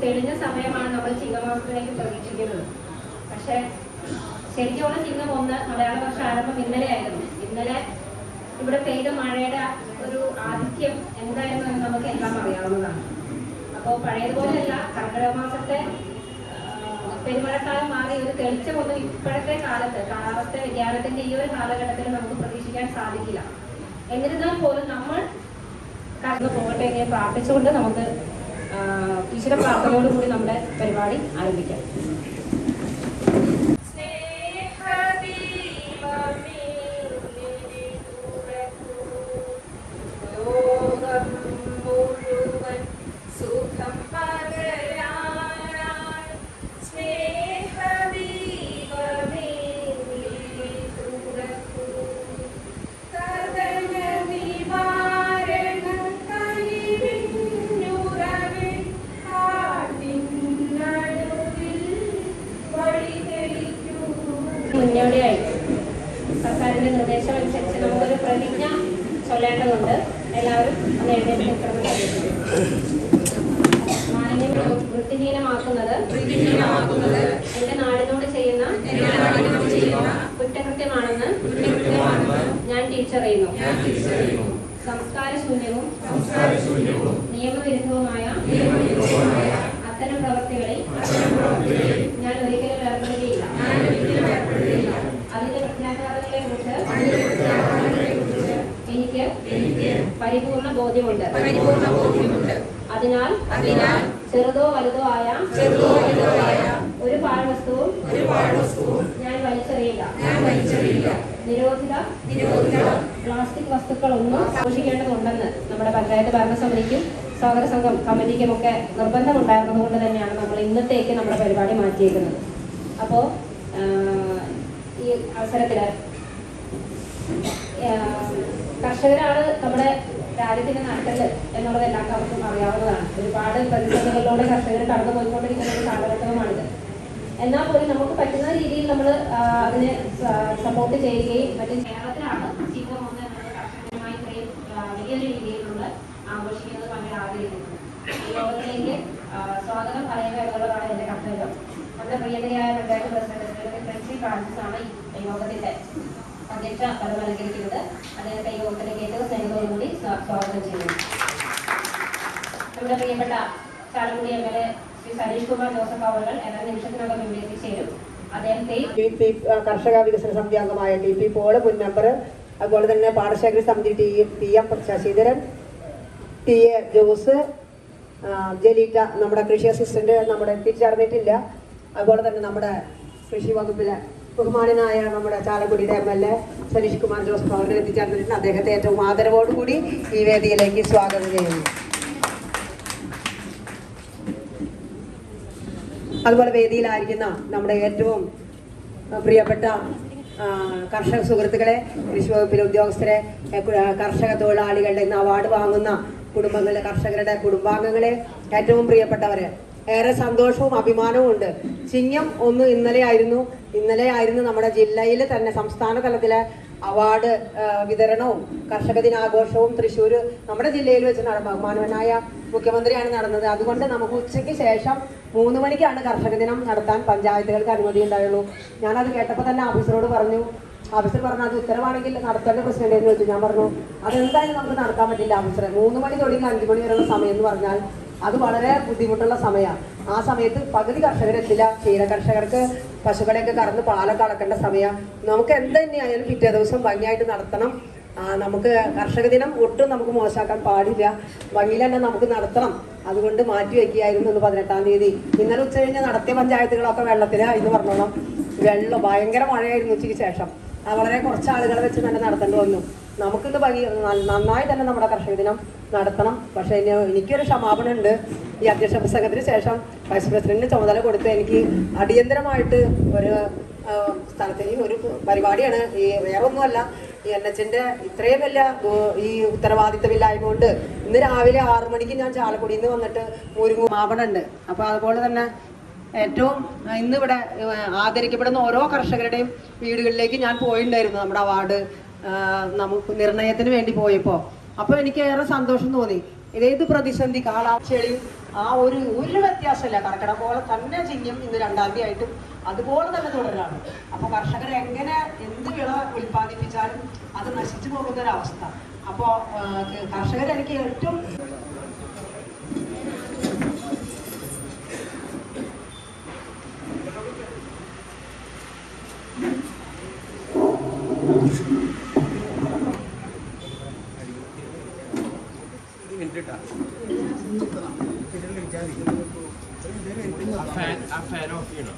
തെളിഞ്ഞ സമയമാണ് നമ്മൾ ചിങ്ങമാസത്തിലേക്ക് പ്രതീക്ഷിക്കുന്നത്. പക്ഷെ ശരിക്കുള്ള ചിങ്ങം 1 മലയാള വർഷ ആരംഭം ഇന്നലെയായിരുന്നു. ഇന്നലെ ഇവിടെ പെയ്ത മഴയുടെ ഒരു ആധിക്യം എന്തായിരുന്നു എന്ന് നമുക്ക് എല്ലാം അറിയാവുന്നതാണ്. അപ്പോൾ പഴയതുപോലെയല്ല, കർക്കിടക മാസത്തെ പെരുമഴക്കാലം മാറി ഒരു തെളിച്ചമൊന്നും ഇപ്പോഴത്തെ കാലത്ത് കാലാവസ്ഥ വ്യതിയാനത്തിന്റെ ഈ ഒരു കാലഘട്ടത്തിൽ നമുക്ക് പ്രതീക്ഷിക്കാൻ സാധിക്കില്ല. എന്നിരുന്നാൽ പോലും നമ്മൾ കടന്നു പോകട്ടെ എന്ന് പ്രാർത്ഥിച്ചുകൊണ്ട് നമുക്ക് ഈശ്വര പ്രാർത്ഥനയോടുകൂടി നമ്മുടെ പരിപാടി ആരംഭിക്കാം. മുന്നോടിയായി സർക്കാരിന്റെ നിർദ്ദേശം അനുസരിച്ച് നമുക്കൊരു പ്രതിജ്ഞ ചൊല്ലേണ്ടതുണ്ട്. എല്ലാവരും ഒന്ന് എഴുന്നേറ്റ് നിൽക്കണമെന്ന് മാലിന്യം വൃത്തിഹീനമാക്കുന്നത് എന്റെ നാടിനോട് ചെയ്യുന്ന കുറ്റകൃത്യമാണെന്ന് ഞാൻ തിരിച്ചറിയുന്നു. സംസ്കാരശൂന്യവും നിയമവിരുദ്ധവുമായ അത്തരം പ്രവൃത്തികളിൽ ഞാൻ ഒരിക്കലും ഏർപ്പെടുകയില്ല. അതിന്റെ പ്രത്യാഘാതങ്ങളെ കുറിച്ച് എനിക്ക് പരിപൂർണ ബോധ്യമുണ്ട്. അതിനാൽ ചെറുതോ വലുതോ ആയ ഒരു പാഴ്വസ്തുവും ഞാൻ വലിച്ചെറിയില്ല. നിരോധിത പ്ലാസ്റ്റിക് വസ്തുക്കളൊന്നും സൂക്ഷിക്കേണ്ടതുണ്ടെന്ന് നമ്മുടെ പഞ്ചായത്ത് ഭരണസമിതിക്കും സ്വാഗത സംഘം കമ്മിറ്റിക്കും ഒക്കെ നിർബന്ധമുണ്ടായിരുന്നത് കൊണ്ട് തന്നെയാണ് നമ്മൾ ഇന്നത്തേക്ക് നമ്മുടെ പരിപാടി മാറ്റിയേക്കുന്നത്. അപ്പോൾ ഈ അവസരത്തിൽ കർഷകരാണ് നമ്മുടെ രാജ്യത്തിന്റെ നട്ടല് എന്നുള്ളത് എല്ലാവർക്കും അറിയാവുന്നതാണ്. ഒരുപാട് പ്രതിസന്ധികളിലൂടെ കർഷകർ കടന്നു പോയിക്കൊണ്ടിരിക്കുന്ന ഒരു കാലഘട്ടവുമാണിത്. എന്നാൽ പോലും നമുക്ക് പറ്റുന്ന രീതിയിൽ നമ്മൾ അതിനെ സപ്പോർട്ട് ചെയ്യുകയും മറ്റും കേരളത്തിലാണ് ചിങ്ങം 1 എന്നത് കർഷകരുമായി ഇത്രയും വലിയൊരു രീതിയിലുള്ള ആഘോഷിക്കുന്നത് ഭയങ്കര ആഗ്രഹിക്കുന്നത്. ഈ യോഗത്തിലേക്ക് സ്വാഗതം പറയുക എന്നുള്ളതാണ് എൻ്റെ കർത്തവ്യം. നമ്മുടെ പ്രിയതയായ പഞ്ചായത്ത് പ്രസിഡന്റ് ഫ്രൻസി ഫ്രാൻസിസ് ആണ് ഈ യോഗത്തിന്റെ അധ്യക്ഷ പദം അലങ്കരിക്കുന്നത്. അദ്ദേഹത്തെ ഈ യോഗത്തിലേക്ക് ഏറ്റവും സ്നേഹത്തോടുകൂടി സ്വാഗതം ചെയ്യുന്നു. നമ്മുടെ പ്രിയപ്പെട്ട ചാലക്കുടി MLA ശ്രീ സതീഷ് കുമാർ ജോസഫ് അവർ ഏതാനും നിമിഷത്തിനകം ഇവിടെ എത്തിച്ചേരും. അദ്ദേഹത്തെ കർഷക വികസന സമിതി അംഗമായ TP പോൾ മുൻ മെമ്പർ, അതുപോലെ തന്നെ പാടശേഖര സമിതി TM ശശിധരൻ, TA ജോസ്, ജലീറ്റ നമ്മുടെ കൃഷി അസിസ്റ്റന്റ് നമ്മുടെ എത്തിച്ചേർന്നിട്ടില്ല. അതുപോലെ തന്നെ നമ്മുടെ കൃഷി വകുപ്പിലെ ബഹുമാനായ നമ്മുടെ ചാലക്കുടിയുടെ MLA സതീഷ് കുമാർ ജോസഫ് അവർ എത്തിച്ചേർന്നിട്ടുണ്ട്. അദ്ദേഹത്തെ ഏറ്റവും ആദരവോടുകൂടി ഈ വേദിയിലേക്ക് സ്വാഗതം ചെയ്യുന്നു. അതുപോലെ വേദിയിലായിരിക്കുന്ന നമ്മുടെ ഏറ്റവും പ്രിയപ്പെട്ട കർഷക സുഹൃത്തുക്കളെ, കൃഷി വകുപ്പിലെ ഉദ്യോഗസ്ഥരെ, കർഷക തൊഴിലാളികളുടെ ഇന്ന് അവാർഡ് വാങ്ങുന്ന കുടുംബങ്ങളിലെ കർഷകരുടെ കുടുംബാംഗങ്ങളെ, ഏറ്റവും പ്രിയപ്പെട്ടവരെ, ഏറെ സന്തോഷവും അഭിമാനവും ഉണ്ട്. ചിങ്ങം 1 ഇന്നലെയായിരുന്നു നമ്മുടെ ജില്ലയിൽ തന്നെ സംസ്ഥാന തലത്തിലെ അവാർഡ് വിതരണവും കർഷക ദിനാഘോഷവും തൃശ്ശൂർ നമ്മുടെ ജില്ലയിൽ വെച്ച് ബഹുമാനവനായ മുഖ്യമന്ത്രിയാണ് നടന്നത്. അതുകൊണ്ട് നമുക്ക് ഉച്ചയ്ക്ക് ശേഷം 3 മണിക്കാണ് കർഷക ദിനം നടത്താൻ പഞ്ചായത്തുകൾക്ക് അനുമതി ഉണ്ടായുള്ളൂ. ഞാനത് കേട്ടപ്പോൾ തന്നെ ഓഫീസറോട് പറഞ്ഞു. ഓഫീസർ പറഞ്ഞു അത് ഉത്തരവാണെങ്കിൽ നടത്തേണ്ട പ്രസിഡന്റ് എന്ന് ചോദിച്ചു. ഞാൻ പറഞ്ഞു അതെന്തായാലും നമുക്ക് നടത്താൻ പറ്റില്ല ഓഫീസറെ. 3 മണി തുടങ്ങി 5 മണി വരെയുള്ള സമയം എന്ന് പറഞ്ഞാൽ അത് വളരെ ബുദ്ധിമുട്ടുള്ള സമയമാണ്. ആ സമയത്ത് പകുതി കർഷകരെത്തില്ല. ക്ഷീര കർഷകർക്ക് പശുക്കളെയൊക്കെ കറന്ന് പാലൊക്കെ അളക്കേണ്ട സമയം. നമുക്ക് എന്ത് തന്നെയായാലും പിറ്റേ ദിവസം ഭംഗിയായിട്ട് നടത്തണം. നമുക്ക് കർഷക ദിനം ഒട്ടും നമുക്ക് മോശമാക്കാൻ പാടില്ല. ഭംഗിയിൽ തന്നെ നമുക്ക് നടത്തണം. അതുകൊണ്ട് മാറ്റി വയ്ക്കുകയായിരുന്നു 18-ാം തീയതി. ഇന്നലെ ഉച്ച കഴിഞ്ഞ് നടത്തിയ പഞ്ചായത്തുകളൊക്കെ വെള്ളത്തിലായിരുന്നു പറഞ്ഞോളാം. ഭയങ്കര മഴയായിരുന്നു ഉച്ചയ്ക്ക് ശേഷം. വളരെ കുറച്ച് ആളുകളെ വെച്ച് തന്നെ നടത്തേണ്ടി വന്നു. നമുക്കിന്ന് നന്നായി തന്നെ നമ്മുടെ കർഷക ദിനം നടത്തണം. പക്ഷേ എനിക്കൊരു ക്ഷമാപണം ഉണ്ട്. ഈ അധ്യക്ഷ പ്രസംഗത്തിന് ശേഷം വൈസ് പ്രസിഡന്റിന് ചുമതല കൊടുത്ത് എനിക്ക് അടിയന്തരമായിട്ട് ഒരു സ്ഥലത്ത് ഒരു പരിപാടിയാണ്. ഈ വേറൊന്നുമല്ല, ഈ NHന്റെ ഇത്രയും വലിയ ഈ ഉത്തരവാദിത്തമില്ലായ്മ കൊണ്ട് ഇന്ന് രാവിലെ 6 മണിക്ക് ഞാൻ ചാലക്കുടിയിൽ നിന്ന് വന്നിട്ട് മാവണുണ്ട്. അപ്പോൾ അതുപോലെ തന്നെ ഏറ്റവും ഇന്നിവിടെ ആദരിക്കപ്പെടുന്ന ഓരോ കർഷകരുടെയും വീടുകളിലേക്ക് ഞാൻ പോയിട്ടുണ്ടായിരുന്നു നമ്മുടെ അവാർഡ് നമുക്ക് നിർണയത്തിന് വേണ്ടി പോയപ്പോൾ. അപ്പോൾ എനിക്ക് ഏറെ സന്തോഷം തോന്നി. ഇതേത് പ്രതിസന്ധി കാലാവസ്ഥയും ആ ഒരു വ്യത്യാസമില്ല. കർക്കിടക പോലെ തന്നെ ചിങ്ങം ഇന്ന് 2-ാം തീയതി ആയിട്ടും അതുപോലെ തന്നെ തുടരാണ്. അപ്പോൾ കർഷകർ എങ്ങനെ എന്ത് വിള ഉൽപ്പാദിപ്പിച്ചാലും അത് നശിച്ചു പോകുന്നൊരവസ്ഥ. അപ്പോൾ കർഷകർ എനിക്ക് ഏറ്റവും fan off ചെയ്യണം.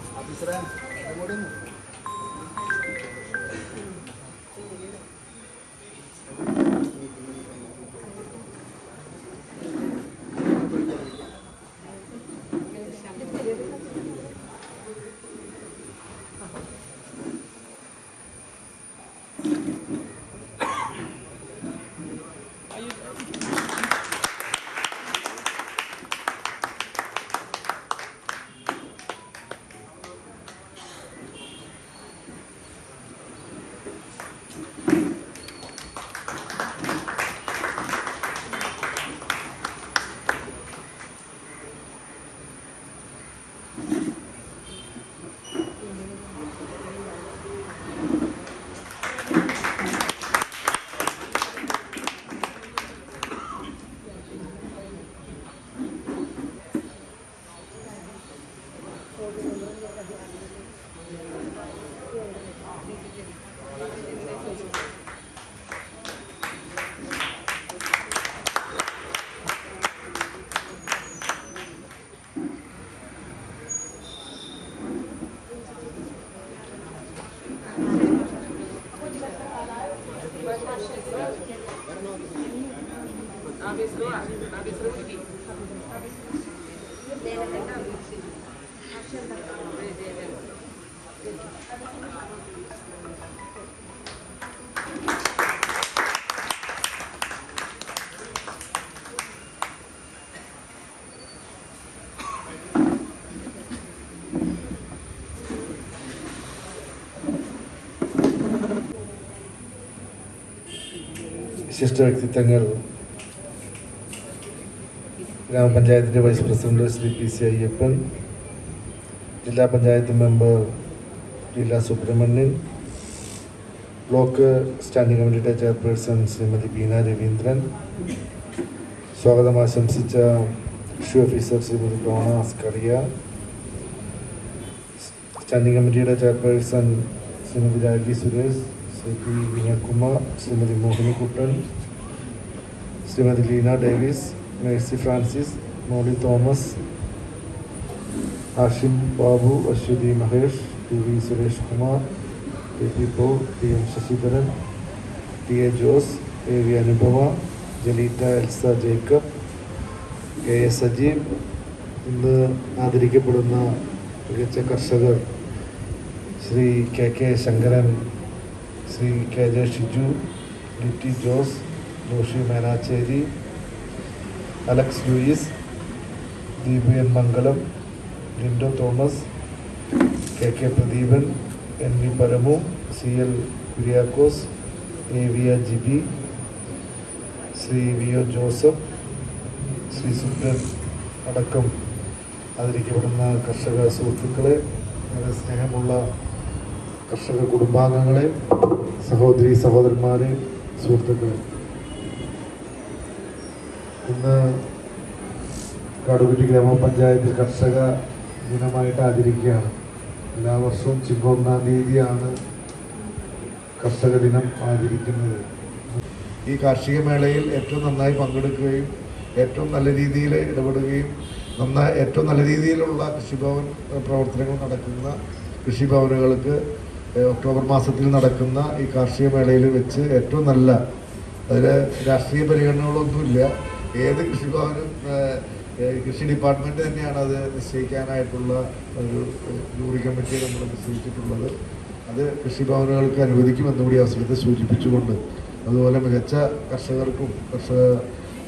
വിശിഷ്ട വ്യക്തിത്വങ്ങൾ ഗ്രാമപഞ്ചായത്തിൻ്റെ vice president Shri PC Ayyappan, ജില്ലാ panchayat member Leela Subramanian, block standing കമ്മിറ്റിയുടെ ചെയർപേഴ്സൺ ശ്രീമതി ബീന രവീന്ദ്രൻ, സ്വാഗതം ആശംസിച്ച കൃഷി ഓഫീസർ ശ്രീമതി ഡോണ അസ്കറിയ, സ്റ്റാൻഡിംഗ് കമ്മിറ്റിയുടെ chairperson Shrimati Raji Suresh, Shri P Vinayakumar, Shrimati Mohinikuttan, Shrimati Leena Davis, Mercy Francis, Molly Thomas, Ashim Babu, Aswathy Mahesh, TV Suresh Kumar, KP Paul, PM Sasidharan, TA Jose, AV Anupama, Jaleeta Elsa Jacob, KS Sajeev. ഇന്ന് ആദരിക്കപ്പെടുന്ന മികച്ച കർഷകർ Shri KK Sankaran, Shri KJ Shiju, DT Jose, Joshi Menachery, Alex Louis, Deepu N Mangalam, Lindo Thomas, KK Pradeepan, NV Paramu, CL Kuriakose, AVA Jibi, Shri VO Joseph, Shri Subran അടക്കം ആദരിക്കപ്പെടുന്ന കർഷക സുഹൃത്തുക്കളെ, വളരെ സ്നേഹമുള്ള കർഷക കുടുംബാംഗങ്ങളെ, സഹോദരി സഹോദരന്മാരെ, സുഹൃത്തുക്കളെ, ഇന്ന് കാടുകുറ്റി ഗ്രാമപഞ്ചായത്ത് കർഷക ദിനമായിട്ട് ആചരിക്കുകയാണ്. എല്ലാ വർഷവും ചിങ്ങം 1-ാം തീയതിയാണ് കർഷക ദിനം ആചരിക്കുന്നത്. ഈ കാർഷിക മേളയിൽ ഏറ്റവും നന്നായി പങ്കെടുക്കുകയും ഏറ്റവും നല്ല രീതിയിൽ ഇടപെടുകയും ഏറ്റവും നല്ല രീതിയിലുള്ള കൃഷിഭവൻ പ്രവർത്തനങ്ങൾ നടക്കുന്ന കൃഷിഭവനുകൾക്ക് ഒക്ടോബർ മാസത്തിൽ നടക്കുന്ന ഈ കാർഷിക മേളയിൽ വെച്ച് ഏറ്റവും നല്ല, അതിൽ രാഷ്ട്രീയ പരിഗണനകളൊന്നുമില്ല, ഏത് കൃഷിഭവനും കൃഷി ഡിപ്പാർട്ട്മെൻറ്റ് തന്നെയാണ് അത് നിശ്ചയിക്കാനായിട്ടുള്ള ഒരു ജൂറി കമ്മിറ്റി നമ്മൾ നിശ്ചയിച്ചിട്ടുള്ളത്. അത് കൃഷിഭവനുകൾക്ക് അനുവദിക്കുമെന്ന് കൂടി അവസരത്തെ സൂചിപ്പിച്ചുകൊണ്ട്, അതുപോലെ മികച്ച കർഷകർക്കും കർഷക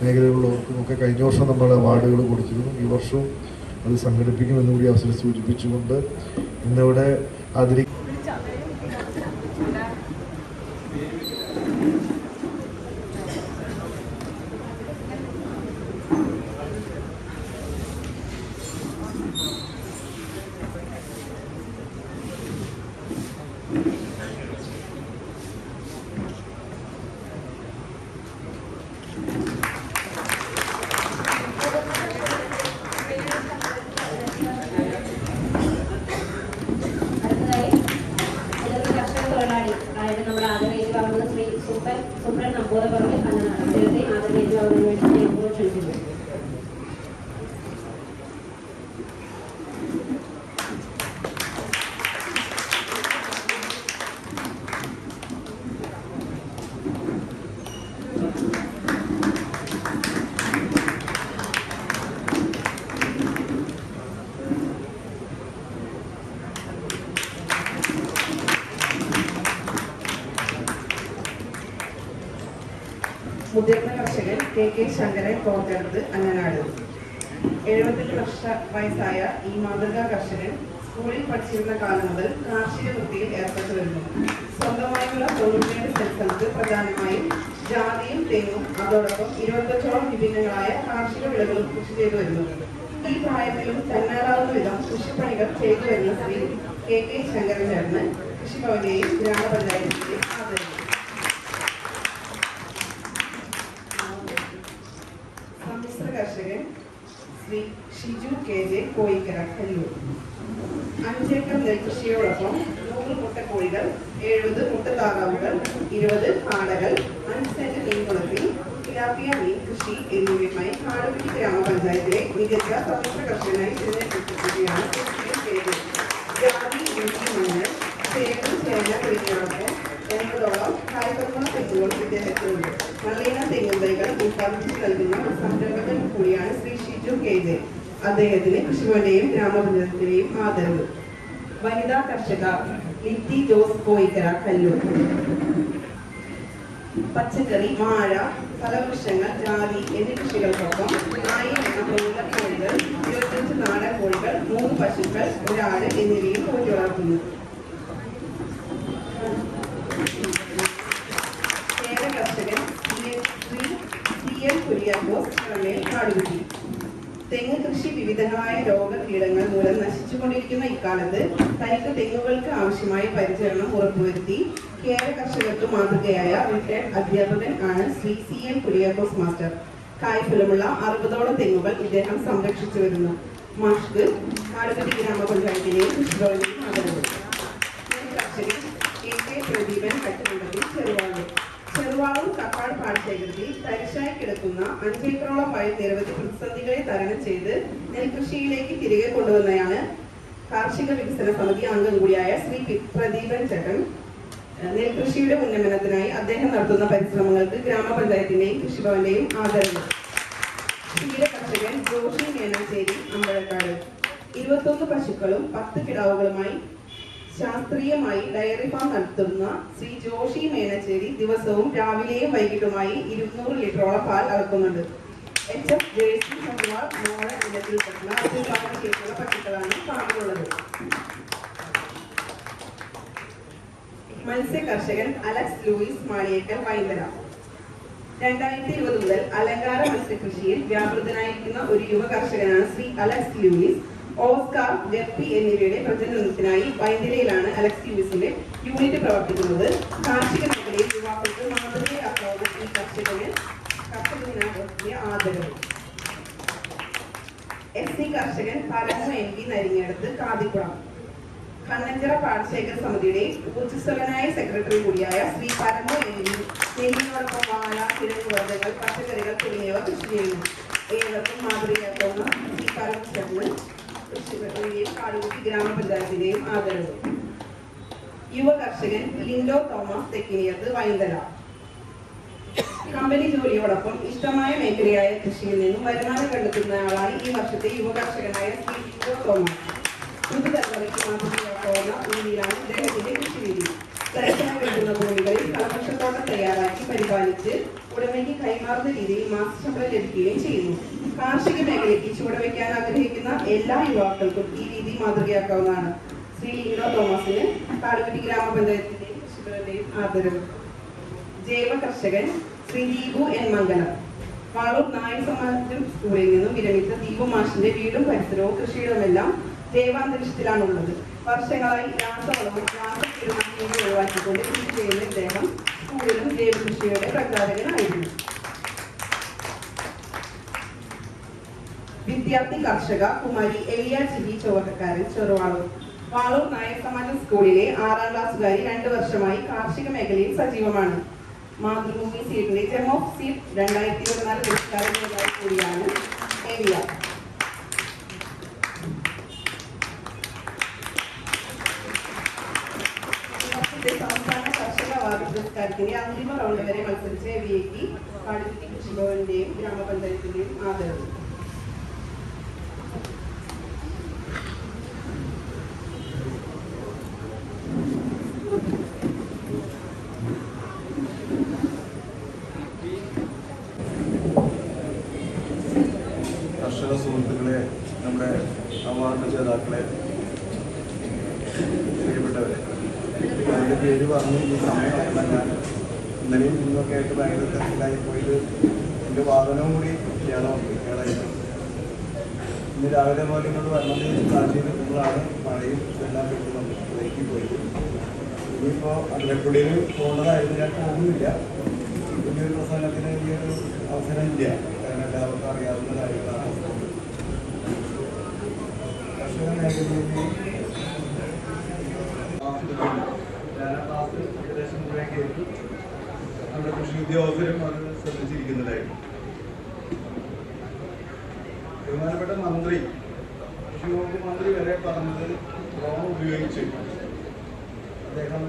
മേഖലയിലുള്ളവർക്കും ഒക്കെ കഴിഞ്ഞ വർഷം നമ്മൾ അവാർഡുകൾ കൊടുത്തിരുന്നു. ഈ വർഷവും അത് സംഘടിപ്പിക്കുമെന്ന് കൂടി അവസരം സൂചിപ്പിച്ചുകൊണ്ട് ഇന്നിവിടെ നമ്മൾ ആദരവേറ്റ് വാങ്ങുന്ന ശ്രീ സുബ്രൻ നമ്പൂതിരി അദ്ദേഹത്തെ ആദരവേറ്റ് വാങ്ങുന്നതിന് വേണ്ടി ക്ഷണിക്കുന്നു. മുതിർന്ന കർഷകൻ KK ശങ്കരൻ കോർക്കടത്ത് അന്നനാട്. 78 വയസ്സായ ഈ മാതൃകാ കർഷകൻ സ്കൂളിൽ പഠിച്ചിരുന്ന കാലം മുതൽ കാർഷിക വൃത്തിയിൽ ഏർപ്പെട്ടു വരുന്നു. സ്വന്തമായുള്ള 97 സെന്റ് പ്രധാനമായും ജാതിയും തെങ്ങും അതോടൊപ്പം 25ഓളം വിഭിന്നങ്ങളായ കാർഷിക വിളകളും കൃഷി ചെയ്തു വരുന്നു. ഈ പ്രായത്തിലും തന്നാലാവുന്ന വിധം കൃഷിപ്പണികൾ ചെയ്തു വരുന്ന ശ്രീ KK ശങ്കരൻ ചേർന്ന് കൃഷിഭവനെയും ഗ്രാമപഞ്ചായത്തിനെയും ആദരിച്ചു. കർഷകൻ ശ്രീ ഷിജു KJ കോയിക്കര കല്ലൂർ. 5 ഏക്കർ നെൽകൃഷിയോടൊപ്പം 100 മുട്ടക്കോഴികൾ, 70 മുട്ടത്താറാവുകൾ, 20 കാടകൾ, 5 സെന്റ് മീൻകുളത്തിൽ തിലാപ്പിയ മീൻ കൃഷി എന്നിവയുമായി കാടുകുറ്റി ഗ്രാമപഞ്ചായത്തിലെ മികച്ച സ്വതന്ത്ര കർഷകനായി തിരഞ്ഞെടുക്കപ്പെടുകയാണ്. ജാതി മണ്ണ് ചേരും ചേന കൃഷിയോടൊപ്പം 9ഓളം കായ്ഫലമുള്ള തെങ്ങുകൾ ഇദ്ദേഹത്തിനുണ്ട്. നല്ലയിന തെങ്ങും തൈകൾ ഉത്പാദിപ്പിച്ച് നൽകുന്ന സംരംഭകൻ കൂടിയാണ് ശ്രീ ഷിജു KJ. അദ്ദേഹത്തിന് കൃഷിഭവന്റെയും ഗ്രാമപഞ്ചായത്തിന്റെയും ആദരവ്. വനിതാ കർഷക ലിറ്റി ജോസ് കോയിക്കര കല്ലൂർ. പച്ചക്കറി, വാഴ, ഫലവൃക്ഷങ്ങൾ, ജാതി എന്നീ കൃഷികൾക്കൊപ്പം 1000 എണ്ണം ബ്രോയിലർ കോഴികൾ, 25 നാടൻ കോഴികൾ, 3 പശുക്കൾ, 1 ആട് എന്നിവയും പോറ്റി വളർത്തുന്നു. കർഷകൻ സാമുവേൽ കാടുകുട്ടി. തെങ്ങ് കൃഷി വിവിധങ്ങളായ രോഗകീടങ്ങൾ മൂലം നശിച്ചുകൊണ്ടിരിക്കുന്ന ഇക്കാലത്ത് തനിക്ക് തെങ്ങുകൾക്ക് ആവശ്യമായ പരിചരണം ഉറപ്പുവരുത്തി കേരള കർഷകർക്ക് മാതൃകയായ റിട്ടയർഡ് അധ്യാപകൻ ആണ് ശ്രീ CN കുര്യാക്കോസ് മാസ്റ്റർ. കായ്ഫലമുള്ള 60ഓളം തെങ്ങുകൾ ഇദ്ദേഹം സംരക്ഷിച്ചു വരുന്നു. മാഷ്ക്ക് കാടുകുട്ടി ഗ്രാമപഞ്ചായത്തിലെയും കൃഷിഭവനിലെയും ആദരവ്. കർഷകൻ KK പ്രദീപൻ കട്ടുകുണ്ടത്തിൽ ചെറുവാളൂർ കക്കാട് പാടശേഖരത്തിൽ തരിശായി കിടക്കുന്ന 5 ഏക്കറോളം വയൽ നിരവധി പ്രതിസന്ധികളെ തരണം ചെയ്ത് നെൽകൃഷിയിലേക്ക് തിരികെ കൊണ്ടുവന്നയാണ് കാർഷിക വികസന സമിതി അംഗം കൂടിയായ ശ്രീ പ്രദീപൻ ചേട്ടൻ. നെൽകൃഷിയുടെ ഉന്നമനത്തിനായി അദ്ദേഹം നടത്തുന്ന പരിശ്രമങ്ങൾക്ക് ഗ്രാമപഞ്ചായത്തിന്റെയും കൃഷിഭവന്റെയും ആദരവ്. ക്ഷീര കർഷകൻ ജോഷി മേനാശ്ശേരി അമ്പഴക്കാട്. 21 പശുക്കളും 10 കിടാവുകളുമായി ശാസ്ത്രീയമായി ഡയറി ഫാം നടത്തുന്ന ശ്രീ ജോഷി മേനച്ചേരി ദിവസവും രാവിലെയും വൈകിട്ടുമായി 200 ലിറ്ററോളം പാൽ അളക്കുന്നുണ്ട്. HF ജേഴ്സി സവാർ മോള ഇനത്തിൽപ്പെടുന്ന അത്യുൽപാദന ശേഷിയുള്ള പശുക്കളാണ് ഫാമിലുള്ളത്. മത്സ്യ കർഷകൻ അലക്സ് ലൂയിസ് മാളിയേക്കൽ വൈന്തല. 2020 മുതൽ അലങ്കാര മത്സ്യകൃഷിയിൽ വ്യാപൃതനായിരിക്കുന്ന ഒരു യുവ കർഷകനാണ് Shri Alex Louis. Oscar, guppy എന്നിവയുടെ പ്രജനനത്തിനായി വൈന്തലയിലാണ് അലക്സ് ലൂയിസിന്റെ യൂണിറ്റ് പ്രവർത്തിക്കുന്നത്. കാർഷിക മേഖലയിൽ യുവാക്കൾക്ക് മാതൃകയാക്കാവുന്ന ഈ കർഷകന് ആദരവ്. SC കർഷകൻ പരമു MP നരിങ്ങടുത്ത് കാതിക്കുളം. കണ്ണഞ്ചിറ പാടശേഖര സമിതിയുടെ ഊർജ്ജസ്വലനായ സെക്രട്ടറി കൂടിയായ ശ്രീ പരമു MP നെല്ലിനോടൊപ്പം വാഴ, കിഴങ്ങ് വർഗ്ഗങ്ങൾ, പച്ചക്കറികൾ തുടങ്ങിയവ കൃഷി ചെയ്യുന്നു. ഏവർക്കും മാതൃകയാക്കാവുന്ന ശ്രീ പരമു കൃഷിഭവന്റെയും കാടുകുട്ടി ഗ്രാമപഞ്ചായത്തിന്റെയും ആദരവ്. യുവ കർഷകൻ Lindo Thomas Thekkiniyath Vainthala. Company ജോലിയോടൊപ്പം ഇഷ്ടമായ മേഖലയായ കൃഷിയിൽ നിന്നും വരുമാനം കണ്ടെത്തുന്നയാളായി ഈ വർഷത്തെ യുവ കർഷകനായ ശ്രീ ലിൻഡോ തോമസ്. പുതുതലമുറയ്ക്ക് മാതൃകയാക്കാവുന്ന രീതിയിലാണ് ഇദ്ദേഹത്തിന്റെ കൃഷിരീതി. തരത്തിനായി വരുന്ന ഭൂമികളിൽ കളപക്ഷത്തോട്ടം തയ്യാറാക്കി പരിപാലിച്ച് ഉടമയ്ക്ക് കൈമാറുന്ന രീതിയിൽ മാസശമ്പളം ലഭിക്കുകയും ചെയ്യുന്നു. കാർഷിക മേഖലയ്ക്ക് ചുവടുവയ്ക്കാൻ ആഗ്രഹിക്കുന്ന എല്ലാ യുവാക്കൾക്കും ഈ രീതി മാതൃകയാക്കാവുന്നതാണ്. ശ്രീ ലിൻഡോ തോമസിന് കാടുകുട്ടി ഗ്രാമപഞ്ചായത്തിന്റെയും കൃഷിഭവന്റെയും ആദരവ്. ജൈവ കർഷകൻ ശ്രീ ദീപു N മംഗലം. വാളൂർ നായർ സമാജം സ്കൂളിൽ നിന്നും വിരമിച്ച ദീപു മാഷിന്റെ വീടും പരിസരവും കൃഷിയിടമെല്ലാം ജൈവാന്തരീക്ഷത്തിലാണുള്ളത്. വർഷങ്ങളായി രാസവളവും രാസകീടനാശിനിയും ഒഴിവാക്കിക്കൊണ്ട് കൃഷി ചെയ്യുന്ന ഇദ്ദേഹം സ്കൂളിലും ജൈവ കൃഷിയുടെ പ്രചാരകനായിരുന്നു. വിദ്യാർത്ഥി കർഷക കുമാരി എലിയ ജിബി ചോവക്കാരൻ ചെറുവാളൂർ. വാളൂർ നായർ സമാജം സ്കൂളിലെ 6ാം ക്ലാസ്സുകാരി 2 വർഷമായി കാർഷിക മേഖലയിൽ സജീവമാണ്. മാതൃഭൂമി സീഡിന്റെ ജെം ഓഫ് സീഡ് 2024 പുരസ്കാര ജേതാവ് കൂടിയാണ് എലിയ. സംസ്ഥാന കർഷക അവാർഡ് പുരസ്കാരത്തിന്റെ അന്തിമ റൗണ്ട് വരെ മത്സരിച്ച എലിയയ്ക്ക് കാടുകുട്ടി കൃഷിഭവന്റെയും ഗ്രാമപഞ്ചായത്തിന്റെയും ആദരവ്. കർഷക സുഹൃത്തുക്കളെ, നമ്മുടെ അവാർഡ് ജേതാക്കളെ, പ്രിയപ്പെട്ടവരെ, അതിൻ്റെ പേര് പറഞ്ഞ് ഈ സമയമല്ല, ഞാൻ ഇന്നലെയും ഇന്നൊക്കെ ആയിട്ട് ഭയങ്കര തിരക്കിലായി പോയിട്ട് എൻ്റെ വാഹനവും കൂടി കേടായിരുന്നു. ഇന്ന് രാവിലെ പോലെ ഇങ്ങോട്ട് വരണത് കാഴ്ചയിൽ നിൽക്കുമ്പോഴാണ് മഴയും എല്ലാം കിട്ടുന്നത് ബ്രേക്കിൽ പോയിട്ട്. ഇനിയിപ്പോൾ അതിരക്കുള്ളിയിൽ പോകേണ്ടതായിരുന്നു, ഞാൻ പോകുന്നില്ല. വലിയൊരു പ്രസംഗത്തിന് വലിയൊരു അവസരം ഇല്ല, കാരണം എല്ലാവർക്കും അറിയാവുന്ന കാര്യങ്ങളാണ്. കർഷക മേഖലയിൽ ഞാൻ ആ ക്ലാസ് ഏകദേശം മുഴുവൻ കേട്ടു. നമ്മുടെ കൃഷി ഉദ്യോഗസ്ഥരും അത് ശ്രദ്ധിച്ചിരിക്കുന്നതായിരുന്നു. ബഹുമാനപ്പെട്ട മന്ത്രി, കൃഷി വകുപ്പ് മന്ത്രി വരെ പറഞ്ഞത് ഡ്രോൺ ഉപയോഗിച്ച് അദ്ദേഹം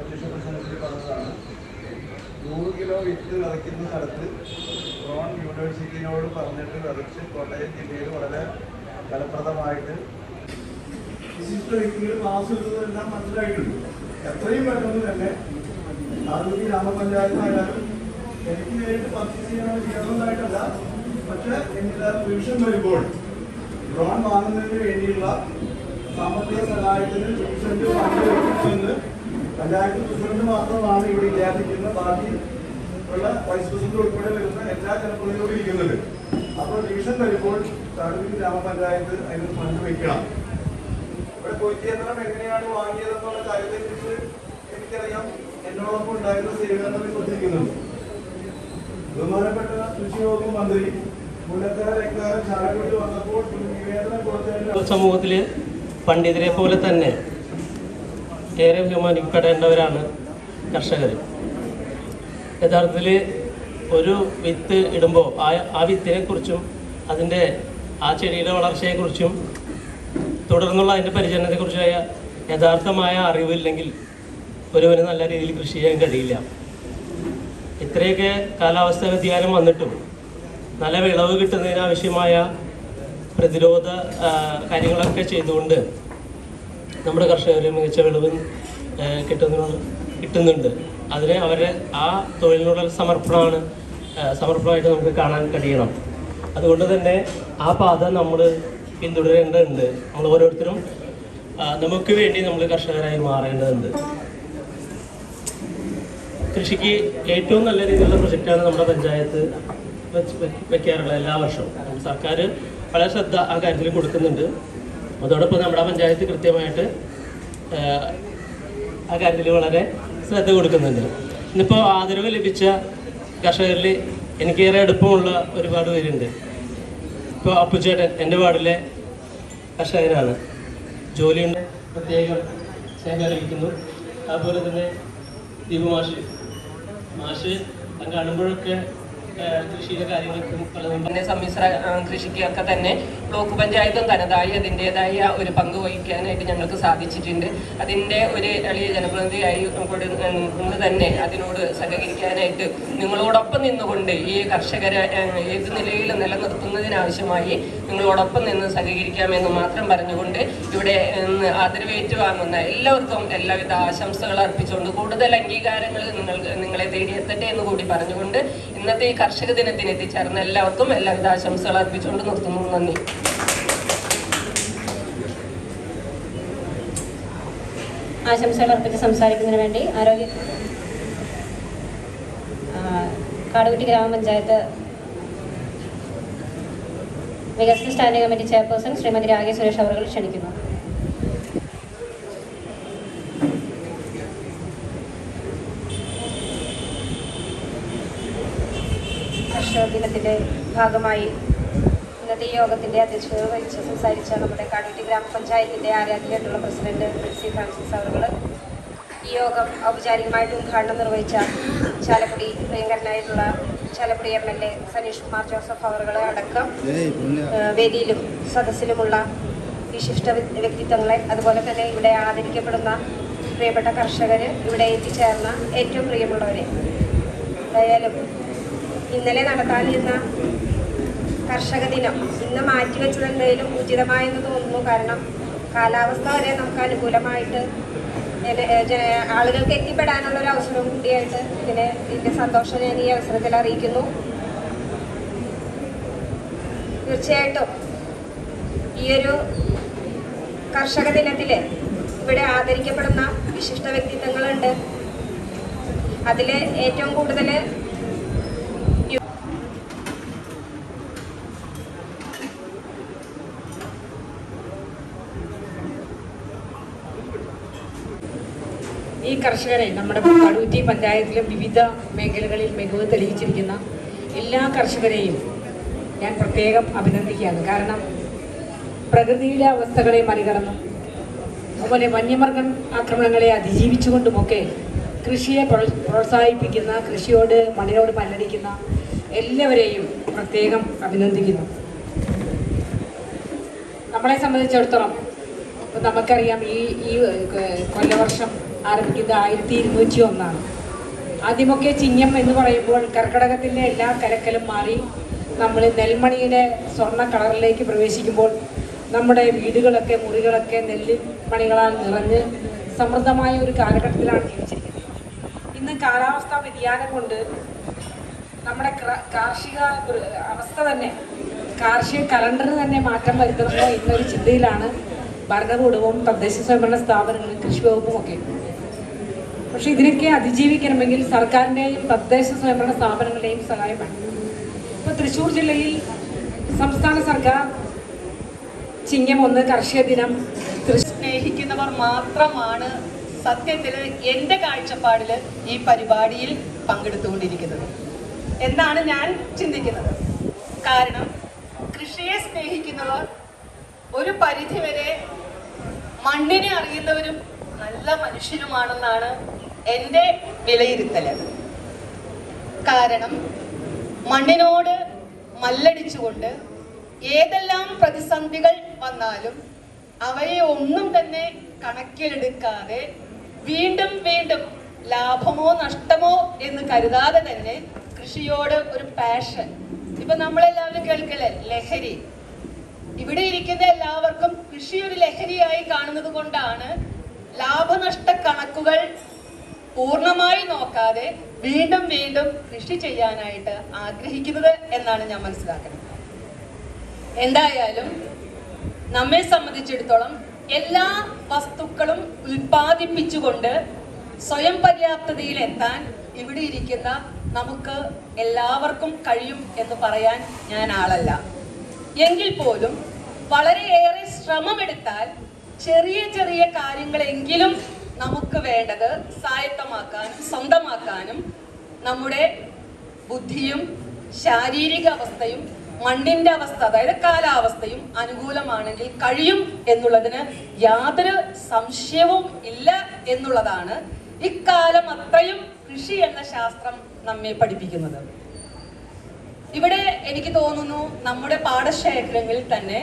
അധ്യക്ഷ പ്രസംഗത്തിൽ പറഞ്ഞതാണ്. 100 കിലോ വിത്ത് വിതയ്ക്കുന്ന സ്ഥലത്ത് ഡ്രോൺ യൂണിവേഴ്സിറ്റിയോട് പറഞ്ഞിട്ട് വിതച്ച് കോട്ടയം ജില്ലയിൽ വളരെ ഫലപ്രദമായിട്ട് വിശിഷ്ട വ്യക്തികൾ ക്ലാസ് എടുത്തതെല്ലാം മനസ്സിലായിട്ടുണ്ട്. എത്രയും പെട്ടെന്ന് തന്നെ കാടുകുട്ടി ഗ്രാമപഞ്ചായത്തായാലും എനിക്ക് നേരിട്ട് പർച്ചേസ് ചെയ്യണമെന്നായിട്ടല്ല, പക്ഷെ എൻ്റെ റിവിഷൻ വരുമ്പോൾ ഡ്രോൺ വാങ്ങുന്നതിന് വേണ്ടിയുള്ള സാമ്പത്തിക സഹായത്തിന് ട്യൂഷൻ്റെ ഫണ്ട് ലഭിച്ചെന്ന് പഞ്ചായത്ത് പ്രസിഡന്റ് മാത്രമാണ് ഇവിടെ ഇല്ലാതിരിക്കുന്നത്. ബാക്കി ഉള്ള വൈസ് പ്രസിഡന്റ് ഉൾപ്പെടെ വരുന്ന എല്ലാ ജനപ്രതിനിധികളും ഇരിക്കുന്നുണ്ട്. അപ്പോൾ ഡിവിഷൻ വരുമ്പോൾ കാടുകുറ്റി ഗ്രാമപഞ്ചായത്ത് അതിന് ഫണ്ട് വയ്ക്കണം. ഇവിടെ കൊയ്ത്തിയന്ത്രം എങ്ങനെയാണ് വാങ്ങിയതെന്നുള്ള കാര്യത്തെക്കുറിച്ച് എനിക്കറിയാം. എന്നോടൊപ്പം ഉണ്ടായിരുന്ന സേവനങ്ങൾ കൊടുത്തിരിക്കുന്നുണ്ട്. ബഹുമാനപ്പെട്ട കൃഷി വകുപ്പ് മന്ത്രി മുല്ലക്കര രക്തകാരം ചാലക്കുടി വന്നപ്പോൾ നിവേദനം കൊടുത്തതിന് സമൂഹത്തിൽ പണ്ഡിതരെ പോലെ തന്നെ ഏറെ ബഹുമാനിക്കപ്പെടേണ്ടവരാണ് കർഷകർ. യഥാർത്ഥത്തിൽ ഒരു വിത്ത് ഇടുമ്പോൾ ആ വിത്തിനെക്കുറിച്ചും അതിൻ്റെ ആ ചെടിയുടെ വളർച്ചയെക്കുറിച്ചും തുടർന്നുള്ള അതിൻ്റെ പരിചരണത്തെക്കുറിച്ചായ യഥാർത്ഥമായ അറിവില്ലെങ്കിൽ ഒരുവന് നല്ല രീതിയിൽ കൃഷി ചെയ്യാൻ കഴിയില്ല. ഇത്രയൊക്കെ കാലാവസ്ഥ വ്യതിയാനം വന്നിട്ടും നല്ല വിളവ് കിട്ടുന്നതിനാവശ്യമായ പ്രതിരോധ കാര്യങ്ങളൊക്കെ ചെയ്തുകൊണ്ട് നമ്മുടെ കർഷകർ മികച്ച വിളവ് കിട്ടുന്നുണ്ട്. അതിന് അവരുടെ ആ തൊഴിലിനുള്ള സമർപ്പണമായിട്ട് നമുക്ക് കാണാൻ കഴിയണം. അതുകൊണ്ട് തന്നെ ആ പാത നമ്മൾ പിന്തുടരേണ്ടതുണ്ട്. നമ്മൾ ഓരോരുത്തരും നമുക്ക് വേണ്ടി നമ്മൾ കർഷകരായി മാറേണ്ടതുണ്ട്. കൃഷിക്ക് ഏറ്റവും നല്ല രീതിയിലുള്ള പ്രൊജക്റ്റാണ് നമ്മുടെ പഞ്ചായത്ത് വയ്ക്കാറുള്ളത് എല്ലാ വർഷവും. സർക്കാർ വളരെ ശ്രദ്ധ ആ കാര്യത്തിൽ കൊടുക്കുന്നുണ്ട്. അതോടൊപ്പം നമ്മുടെ പഞ്ചായത്ത് കൃത്യമായിട്ട് ആ കാര്യത്തിൽ വളരെ ശ്രദ്ധ കൊടുക്കുന്നുണ്ട്. ഇന്നിപ്പോൾ ആദരവ് ലഭിച്ച കർഷകരിൽ എനിക്കേറെ അടുപ്പമുള്ള ഒരുപാട് പേരുണ്ട്. ഇപ്പോൾ അപ്പുചേട്ടൻ എൻ്റെ വാർഡിലെ കർഷകനാണ്. ജോലിയുണ്ട്, പ്രത്യേകം സ്നേഹം അറിയിക്കുന്നു. അതുപോലെ തന്നെ ദീപു മാഷ് കാണുമ്പോഴൊക്കെ കൃഷിയുടെ കാര്യങ്ങൾക്കും പലതും സമ്മിശ്ര കൃഷിക്കൊക്കെ തന്നെ ബ്ലോക്ക് പഞ്ചായത്തും തനതായി അതിൻ്റെതായ ഒരു പങ്ക് വഹിക്കാനായിട്ട് ഞങ്ങൾക്ക് സാധിച്ചിട്ടുണ്ട്. അതിൻ്റെ ഒരു എളിയ ജനപ്രതിനിധിയായി കൊണ്ട് തന്നെ അതിനോട് സഹകരിക്കാനായിട്ട് നിങ്ങളോടൊപ്പം നിന്നുകൊണ്ട് ഈ കർഷകരെ ഏത് നിലയിൽ നിലനിർത്തുന്നതിനാവശ്യമായി നിങ്ങളോടൊപ്പം നിന്ന് സഹകരിക്കാമെന്ന് മാത്രം പറഞ്ഞുകൊണ്ട് ഇവിടെ ആദരവേറ്റ് വാങ്ങുന്ന എല്ലാവർക്കും എല്ലാവിധ ആശംസകൾ അർപ്പിച്ചുകൊണ്ട് കൂടുതൽ അംഗീകാരങ്ങൾ നിങ്ങളെ തേടിയെത്തട്ടെ എന്ന് കൂടി പറഞ്ഞുകൊണ്ട് ഇന്നത്തെ ഈ കർഷക ദിനത്തിന് എത്തിച്ചേർന്ന എല്ലാവർക്കും എല്ലാവിധ ആശംസകൾ അർപ്പിച്ചുകൊണ്ട് നിർത്തുന്നു. നന്ദി. ആശംസകൾ അർപ്പിച്ച് സംസാരിക്കുന്നതിന് വേണ്ടി കാടുകുറ്റി ഗ്രാമപഞ്ചായത്ത് വികസന standing committee chairperson Shrimati Ragi Suresh അവർ ക്ഷണിക്കുന്നു. കർഷക ദിനത്തിൻ്റെ ഭാഗമായി ഇന്നത്തെ ഈ യോഗത്തിൻ്റെ അധ്യക്ഷത വഹിച്ച് സംസാരിച്ച നമ്മുടെ കാടുകുറ്റി ഗ്രാമപഞ്ചായത്തിൻ്റെ ആരാധ്യയായിട്ടുള്ള പ്രസിഡന്റ് പ്രിൻസി ഫ്രാൻസിസ് അവർ ഈ യോഗം ഔപചാരികമായിട്ട് ഉദ്ഘാടനം നിർവഹിച്ച ചാലക്കുടി പ്രിയങ്കരനായിട്ടുള്ള ചാലക്കുടി MLA സനീഷ് കുമാർ ജോസഫ് അവർ അടക്കം വേദിയിലും സദസ്സിലുമുള്ള വിശിഷ്ട വ്യക്തിത്വങ്ങളെ, അതുപോലെ തന്നെ ഇവിടെ ആദരിക്കപ്പെടുന്ന പ്രിയപ്പെട്ട കർഷകർ, ഇവിടെ എത്തിച്ചേർന്ന ഏറ്റവും പ്രിയമുള്ളവരെ, എന്തായാലും ഇന്നലെ നടത്താനിരുന്ന കർഷക ദിനം ഇന്ന് മാറ്റിവെച്ചത് എന്തായാലും ഉചിതമായെന്ന് തോന്നുന്നു. കാരണം കാലാവസ്ഥ വരെ നമുക്ക് അനുകൂലമായിട്ട് ആളുകൾക്ക് എത്തിപ്പെടാനുള്ള ഒരു അവസരവും കൂടിയായിട്ട് ഇതിൻ്റെ സന്തോഷം ഞാൻ ഈ അവസരത്തിൽ അറിയിക്കുന്നു. തീർച്ചയായിട്ടും ഈ ഒരു കർഷക ദിനത്തിൽ ഇവിടെ ആദരിക്കപ്പെടുന്ന വിശിഷ്ട വ്യക്തിത്വങ്ങളുണ്ട്. അതിൽ ഏറ്റവും കൂടുതൽ ഈ കർഷകരെ നമ്മുടെ കാടുകുറ്റി പഞ്ചായത്തിലും വിവിധ മേഖലകളിൽ മികവ് തെളിയിച്ചിരിക്കുന്ന എല്ലാ കർഷകരെയും ഞാൻ പ്രത്യേകം അഭിനന്ദിക്കുകയാണ്. കാരണം പ്രകൃതിയിലെ അവസ്ഥകളെ മറികടന്നും അതുപോലെ വന്യമൃഗ ആക്രമണങ്ങളെ അതിജീവിച്ചുകൊണ്ടുമൊക്കെ കൃഷിയെ പ്രോത്സാഹിപ്പിക്കുന്ന, കൃഷിയോട് മണ്ണിനോട് മല്ലടിക്കുന്ന എല്ലാവരെയും പ്രത്യേകം അഭിനന്ദിക്കുന്നു. നമ്മളെ സംബന്ധിച്ചിടത്തോളം നമുക്കറിയാം ഈ കൊല്ലവർഷം ആരംഭിക്കുന്നത് 1201 ആദ്യമൊക്കെ ചിങ്ങം എന്ന് പറയുമ്പോൾ കർക്കിടകത്തിൻ്റെ എല്ലാ കരക്കലും മാറി നമ്മൾ നെൽമണിയുടെ സ്വർണ്ണ കളറിലേക്ക് പ്രവേശിക്കുമ്പോൾ നമ്മുടെ വീടുകളൊക്കെ മുറികളൊക്കെ നെല്ലിമണികളാൽ നിറഞ്ഞ് സമൃദ്ധമായ ഒരു കാലഘട്ടത്തിലാണ് ജീവിച്ചിരിക്കുന്നത്. ഇന്ന് കാലാവസ്ഥാ വ്യതിയാനം കൊണ്ട് നമ്മുടെ കാർഷിക അവസ്ഥ തന്നെ, കാർഷിക കലണ്ടറിന് തന്നെ മാറ്റം വരുത്തണമോ എന്നൊരു ചിന്തയിലാണ് ഭരണകൂടവും തദ്ദേശ സ്വയംഭരണ സ്ഥാപനങ്ങളും കൃഷി വകുപ്പും ഒക്കെ. പക്ഷെ ഇതിനൊക്കെ അതിജീവിക്കണമെങ്കിൽ സർക്കാരിൻ്റെയും തദ്ദേശ സ്വയംഭരണ സ്ഥാപനങ്ങളുടെയും സഹായം വേണം. ഇപ്പോൾ തൃശ്ശൂർ ജില്ലയിൽ സംസ്ഥാന സർക്കാർ ചിങ്ങം 1 കർഷക ദിനം സ്നേഹിക്കുന്നവർ മാത്രമാണ് സത്യത്തിൽ എൻ്റെ കാഴ്ചപ്പാടിൽ ഈ പരിപാടിയിൽ പങ്കെടുത്തുകൊണ്ടിരിക്കുന്നത് എന്നാണ് ഞാൻ ചിന്തിക്കുന്നത്. കാരണം കൃഷിയെ സ്നേഹിക്കുന്നവർ ഒരു പരിധിവരെ മണ്ണിനെ അറിയുന്നവരും നല്ല മനുഷ്യരുമാണെന്നാണ് എൻ്റെ വിലയിരുത്തൽ. കാരണം മണ്ണിനോട് മല്ലടിച്ചുകൊണ്ട് ഏതെല്ലാം പ്രതിസന്ധികൾ വന്നാലും അവയെ ഒന്നും തന്നെ കണക്കിലെടുക്കാതെ വീണ്ടും വീണ്ടും ലാഭമോ നഷ്ടമോ എന്ന് കരുതാതെ തന്നെ കൃഷിയോട് ഒരു പാഷൻ. ഇപ്പൊ നമ്മളെല്ലാവരും കേൾക്കല്ലേ ലഹരി. ഇവിടെ ഇരിക്കുന്ന എല്ലാവർക്കും കൃഷി ഒരു ലഹരിയായി കാണുന്നത് കൊണ്ടാണ് ലാഭനഷ്ട കണക്കുകൾ പൂർണ്ണമായി നോക്കാതെ വീണ്ടും വീണ്ടും കൃഷി ചെയ്യാനായിട്ട് ആഗ്രഹിക്കുന്നത് എന്നാണ് ഞാൻ മനസ്സിലാക്കുന്നത്. എന്തായാലും നമ്മെ സംബന്ധിച്ചിടത്തോളം എല്ലാ വസ്തുക്കളും ഉൽപ്പാദിപ്പിച്ചുകൊണ്ട് സ്വയം പര്യാപ്തതയിലെത്താൻ ഇവിടെ ഇരിക്കുന്ന നമുക്ക് എല്ലാവർക്കും കഴിയും എന്ന് പറയാൻ ഞാൻ ആളല്ല. എങ്കിൽ പോലും വളരെയേറെ ശ്രമമെടുത്താൽ ചെറിയ ചെറിയ കാര്യങ്ങളെങ്കിലും നമുക്ക് വേണ്ടത് സ്വായത്തമാക്കാനും സ്വന്തമാക്കാനും നമ്മുടെ ബുദ്ധിയും ശാരീരിക അവസ്ഥയും മണ്ണിന്റെ അവസ്ഥ, അതായത് കാലാവസ്ഥയും അനുകൂലമാണെങ്കിൽ കഴിയും എന്നുള്ളതിന് യാതൊരു സംശയവും ഇല്ല എന്നുള്ളതാണ് ഇക്കാലം അത്രയും കൃഷി എന്ന ശാസ്ത്രം നമ്മെ പഠിപ്പിക്കുന്നത്. ഇവിടെ എനിക്ക് തോന്നുന്നു നമ്മുടെ പാടശേഖരങ്ങളിൽ തന്നെ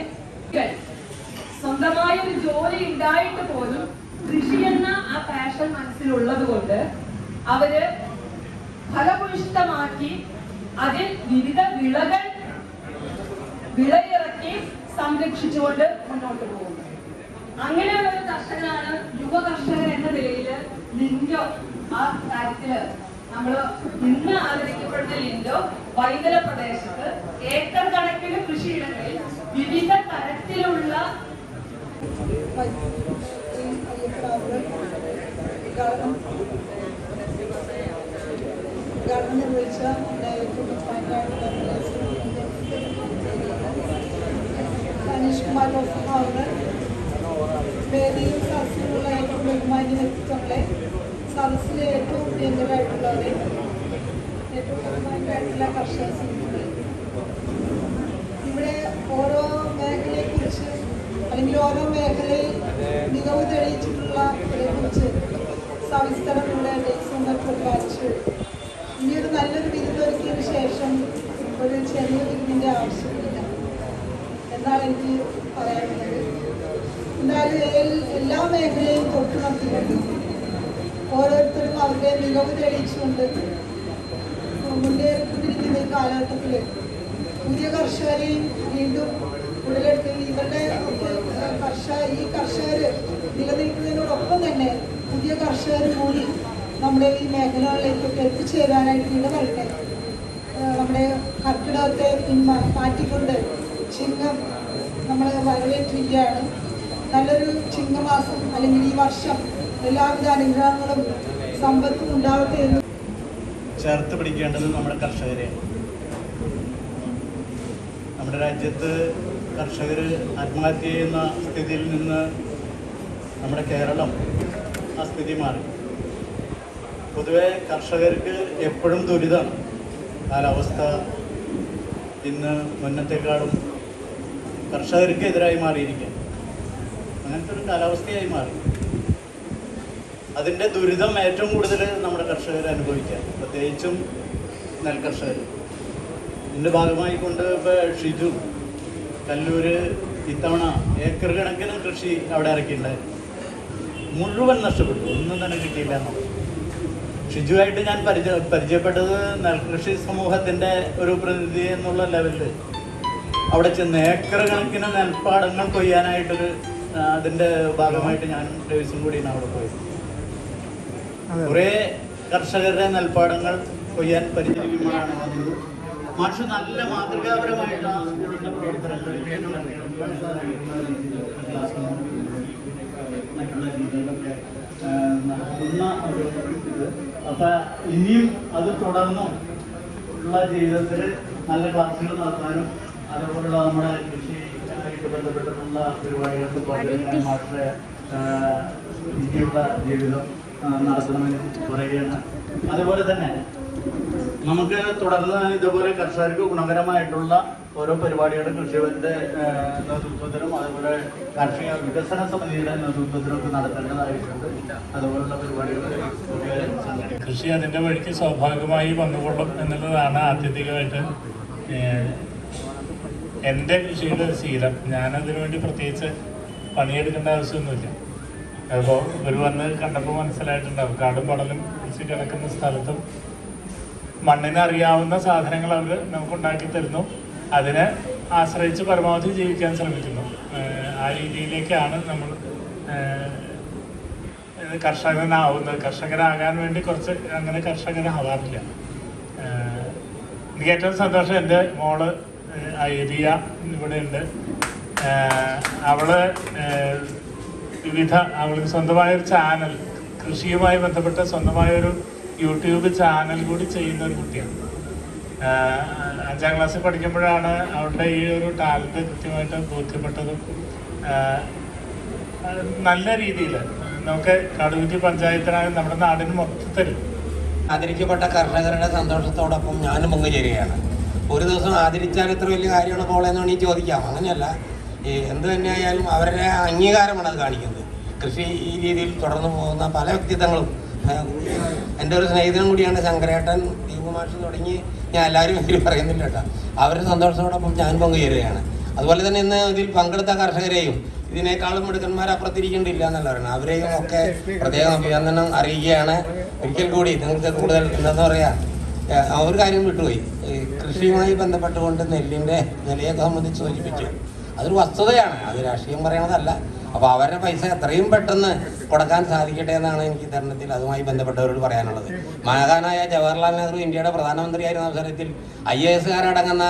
സ്വന്തമായ ഒരു ജോലി ഉണ്ടായിട്ട് പോലും കൃഷി എന്ന ആ പാഷൻ മനസ്സിലുള്ളത് കൊണ്ട് അവര് ഫലഭൂയിഷ്ടമാക്കി അതിൽ വിവിധ വിളയിറക്കി സംരക്ഷിച്ചുകൊണ്ട് മുന്നോട്ട് പോകുന്നു. അങ്ങനെയുള്ള ഒരു കർഷകനാണ് യുവ കർഷകൻ എന്ന നിലയിൽ ലിൻഡോ. ആ കാര്യത്തില് നമ്മൾ ഇന്ന് ആദരിക്കപ്പെടുന്ന ലിൻഡോ വൈതല പ്രദേശത്ത് ഏക്കർ കണക്കിന് കൃഷിയിടങ്ങളിൽ വിവിധ തരത്തിലുള്ള നിർവഹിച്ച സനീഷ് കുമാർ അവരുടെ വേദിയിൽ സദസ്സിലുള്ള ഏറ്റവും ബഹുമാന്യ വ്യക്തിത്വങ്ങളെ, സദസ്സിലെ ഏറ്റവും പ്രിയങ്കരായിട്ടുള്ളവരെ, ഏറ്റവും ബഹുമാന്യരായിട്ടുള്ള കർഷക സുഹൃത്തുക്കളെ, ഇവിടെ ഓരോ മേഖലയെക്കുറിച്ച് അല്ലെങ്കിൽ ഓരോ മേഖലയിൽ മികവ് തെളിയിച്ചിട്ടുള്ളവരെ കുറിച്ച് സവിസ്തരം ഇവിടെ ഡേക്സോണ്ടർ പരിപാലിച്ചു. ഇനിയൊരു നല്ലൊരു വിരുദ്ധൊരുക്കിയതിന് ശേഷം ഒരു ചെറിയ വിരുന്നിൻ്റെ ആവശ്യമില്ല എന്നാണ് എനിക്ക് പറയാനുള്ളത്. എന്തായാലും എല്ലാ മേഖലയും തൊട്ടു നടത്തിക്കൊണ്ട് ഓരോരുത്തരും അവരുടെ മികവ് തെളിയിച്ചുകൊണ്ട് മുന്നേറിക്കൊണ്ടിരിക്കുന്ന ഈ കാലഘട്ടത്തിൽ പുതിയ കർഷകരെയും വീണ്ടും ഉടലെടുത്ത് ഇവരുടെ ഈ കർഷകർ നിലനിൽക്കുന്നതിനോടൊപ്പം തന്നെ പുതിയ കർഷകർ കൂടി നമ്മുടെ ഈ മേഖലകളിലേക്കൊക്കെ എത്തിച്ചേരാനായിട്ട് ഇടവരട്ടെ. നമ്മുടെ കർക്കിടകത്തെ മാറ്റിക്കൊണ്ട് ചിങ്ങം നമ്മൾ വരവേറ്റിരിക്കുകയാണ്. നല്ലൊരു ചിങ്ങമാസം അല്ലെങ്കിൽ ഈ വർഷം എല്ലാവിധ അനുഗ്രഹങ്ങളും സമ്പത്തും ഉണ്ടാവട്ടെ എന്ന് ചേർത്ത് പിടിക്കേണ്ടത് നമ്മുടെ കർഷകരെയാണ്. നമ്മുടെ രാജ്യത്ത് കർഷകർ ആത്മഹത്യ ചെയ്യുന്ന സ്ഥിതിയിൽ നിന്ന് നമ്മുടെ കേരളം ആ സ്ഥിതി മാറി. പൊതുവെ കർഷകർക്ക് എപ്പോഴും ദുരിതമാണ്. കാലാവസ്ഥ ഇന്ന് മുന്നത്തെക്കാളും കർഷകർക്ക് എതിരായി മാറിയിരിക്കുക. അങ്ങനത്തെ ഒരു കാലാവസ്ഥയായി മാറി. അതിൻ്റെ ദുരിതം ഏറ്റവും കൂടുതൽ നമ്മുടെ കർഷകർ അനുഭവിക്കുക, പ്രത്യേകിച്ചും നെൽകർഷകർ. ഇതിൻ്റെ ഭാഗമായി കൊണ്ട് ഇപ്പോൾ ഷിജു കല്ലൂര് ഇത്തവണ ഏക്കർ കണക്കിന് കൃഷി അവിടെ ഇറക്കിയിട്ടുണ്ടായിരുന്നു. മുഴുവൻ നഷ്ടപ്പെട്ടു, ഒന്നും തന്നെ കിട്ടിയില്ല എന്നുള്ളത്. ഷിജുവായിട്ട് ഞാൻ പരിചയപ്പെട്ടത് നെൽകൃഷി സമൂഹത്തിൻ്റെ ഒരു പ്രതിനിധി എന്നുള്ള ലെവലിൽ അവിടെ ചെന്ന് ഏക്കർ കണക്കിന് നെൽപ്പാടങ്ങൾ കൊയ്യാനായിട്ടൊരു അതിൻ്റെ ഭാഗമായിട്ട് ഞാനും ഡേവിസും കൂടിയാണ് അവിടെ പോയത്. കുറേ കർഷകരുടെ നെൽപ്പാടങ്ങൾ കൊയ്യാൻ പരിചരിക്കുമ്പോഴാണ് വന്നത്. മാഷ് നല്ല മാതൃകാപരമായിട്ടാണ് സ്കൂളിൻ്റെ പ്രവർത്തനങ്ങൾ മറ്റുള്ള രീതികളൊക്കെ നടത്തുന്ന ഒരു ഇത്. അപ്പം ഇനിയും അത് തുടർന്നും ഉള്ള ജീവിതത്തിൽ നല്ല ക്ലാസ്സുകൾ നടത്താനും അതുപോലുള്ള നമ്മുടെ കൃഷിയുമായിട്ട് ബന്ധപ്പെട്ടിട്ടുള്ള പരിപാടികൾക്ക് മാഷെ ഇനിയുള്ള ജീവിതം നടത്തണമെന്ന് പറയുകയാണ്. അതുപോലെ തന്നെ നമുക്ക് തുടർന്ന് ഇതുപോലെ കർഷകർക്ക് ഗുണകരമായിട്ടുള്ള ഓരോ പരിപാടികളും കൃഷിയുടെ നേതൃത്വത്തിലും അതുപോലെ കാർഷിക വികസന സമിതിയുടെ നേതൃത്വത്തിലും ഒക്കെ നടത്തേണ്ടതായിട്ടുണ്ട്. അതുപോലുള്ള പരിപാടികൾ കൃഷി അതിൻ്റെ വഴിക്ക് സ്വാഭാവികമായി വന്നുകൊള്ളും എന്നുള്ളതാണ് ആത്യന്തികമായിട്ട് എൻ്റെ കൃഷിയുടെ ശീലം. ഞാനതിനു വേണ്ടി പ്രത്യേകിച്ച് പണിയെടുക്കേണ്ട ആവശ്യമൊന്നുമില്ല. അപ്പോൾ ഇവർ വന്ന് കണ്ടപ്പോൾ മനസ്സിലായിട്ടുണ്ടാവും. കാടും പടലും കൃഷി കിടക്കുന്ന സ്ഥലത്തും മണ്ണിനറിയാവുന്ന സാധനങ്ങൾ അവർ നമുക്ക് ഉണ്ടാക്കി തരുന്നു. അതിനെ ആശ്രയിച്ച് പരമാവധി ജീവിക്കാൻ ശ്രമിക്കുന്നു. ആ രീതിയിലേക്കാണ് നമ്മൾ കർഷകനാവുന്നത്. കർഷകനാകാൻ വേണ്ടി കുറച്ച് അങ്ങനെ കർഷകനാവാറില്ല. എനിക്ക് ഏറ്റവും സന്തോഷം എൻ്റെ മോള് ഐരിയ ഇവിടെ ഉണ്ട്. അവള് അവൾക്ക് സ്വന്തമായൊരു ചാനൽ, കൃഷിയുമായി ബന്ധപ്പെട്ട സ്വന്തമായൊരു യൂട്യൂബ് ചാനൽ കൂടി ചെയ്യുന്ന ഒരു കുട്ടിയാണ്. 5ാം ക്ലാസ്സിൽ പഠിക്കുമ്പോഴാണ് അവളുടെ ഈ ഒരു ടാലൻറ്റ് കൃത്യമായിട്ട് ബോധ്യപ്പെട്ടതും. നല്ല രീതിയിൽ നമുക്ക് കടുകുറ്റി പഞ്ചായത്തിനായും നമ്മുടെ നാടിന് മൊത്തത്തിൽ ആദരിക്കപ്പെട്ട കർഷകരുടെ സന്തോഷത്തോടൊപ്പം ഞാനും പങ്കുചേരുകയാണ്. ഒരു ദിവസം ആദരിച്ചാൽ ഇത്ര വലിയ കാര്യമാണ് പോളെന്നാണ് ഈ ചോദിക്കാം. അങ്ങനെയല്ല, എന്ത് തന്നെയായാലും അവരുടെ അംഗീകാരമാണ് അത് കാണിക്കുന്നത്. കൃഷി ഈ രീതിയിൽ തുടർന്നു പോകുന്ന പല വ്യക്തിത്വങ്ങളും, എൻ്റെ ഒരു സ്നേഹിതനും കൂടിയാണ് ശങ്കരേട്ടൻ, ദീപമാഷ് തുടങ്ങി ഞാൻ എല്ലാവരും ഇതിൽ പറയുന്നില്ല കേട്ടോ. അവരുടെ സന്തോഷത്തോടൊപ്പം ഞാൻ പങ്കുചേരുകയാണ്. അതുപോലെ തന്നെ ഇന്ന് ഇതിൽ പങ്കെടുത്ത കർഷകരെയും ഇതിനേക്കാളും മിടുക്കന്മാരപ്പുറത്തിരിക്കേണ്ടില്ല എന്നല്ല പറയുന്നത്. അവരെയും ഒക്കെ പ്രത്യേകം അഭിനന്ദനം അറിയിക്കുകയാണ്. ഒരിക്കൽ കൂടി നിങ്ങൾക്ക് കൂടുതൽ എന്താണെന്ന് പറയാം, ഒരു കാര്യം വിട്ടുപോയി. കൃഷിയുമായി ബന്ധപ്പെട്ടുകൊണ്ട് നെല്ലിൻ്റെ വിലയൊക്കെ സംബന്ധിച്ച് സൂചിപ്പിച്ചു. അതൊരു വസ്തുതയാണ്, അത് രാഷ്ട്രീയം പറയണതല്ല. അപ്പോൾ അവരുടെ പൈസ എത്രയും പെട്ടെന്ന് കൊടുക്കാൻ സാധിക്കട്ടെ എന്നാണ് എനിക്ക് തരുണത്തിൽ അതുമായി ബന്ധപ്പെട്ടവരോട് പറയാനുള്ളത്. മഹാനായ ജവഹർലാൽ നെഹ്റു ഇന്ത്യയുടെ പ്രധാനമന്ത്രിയായിരുന്ന അവസരത്തിൽ IAS-കാരടങ്ങുന്ന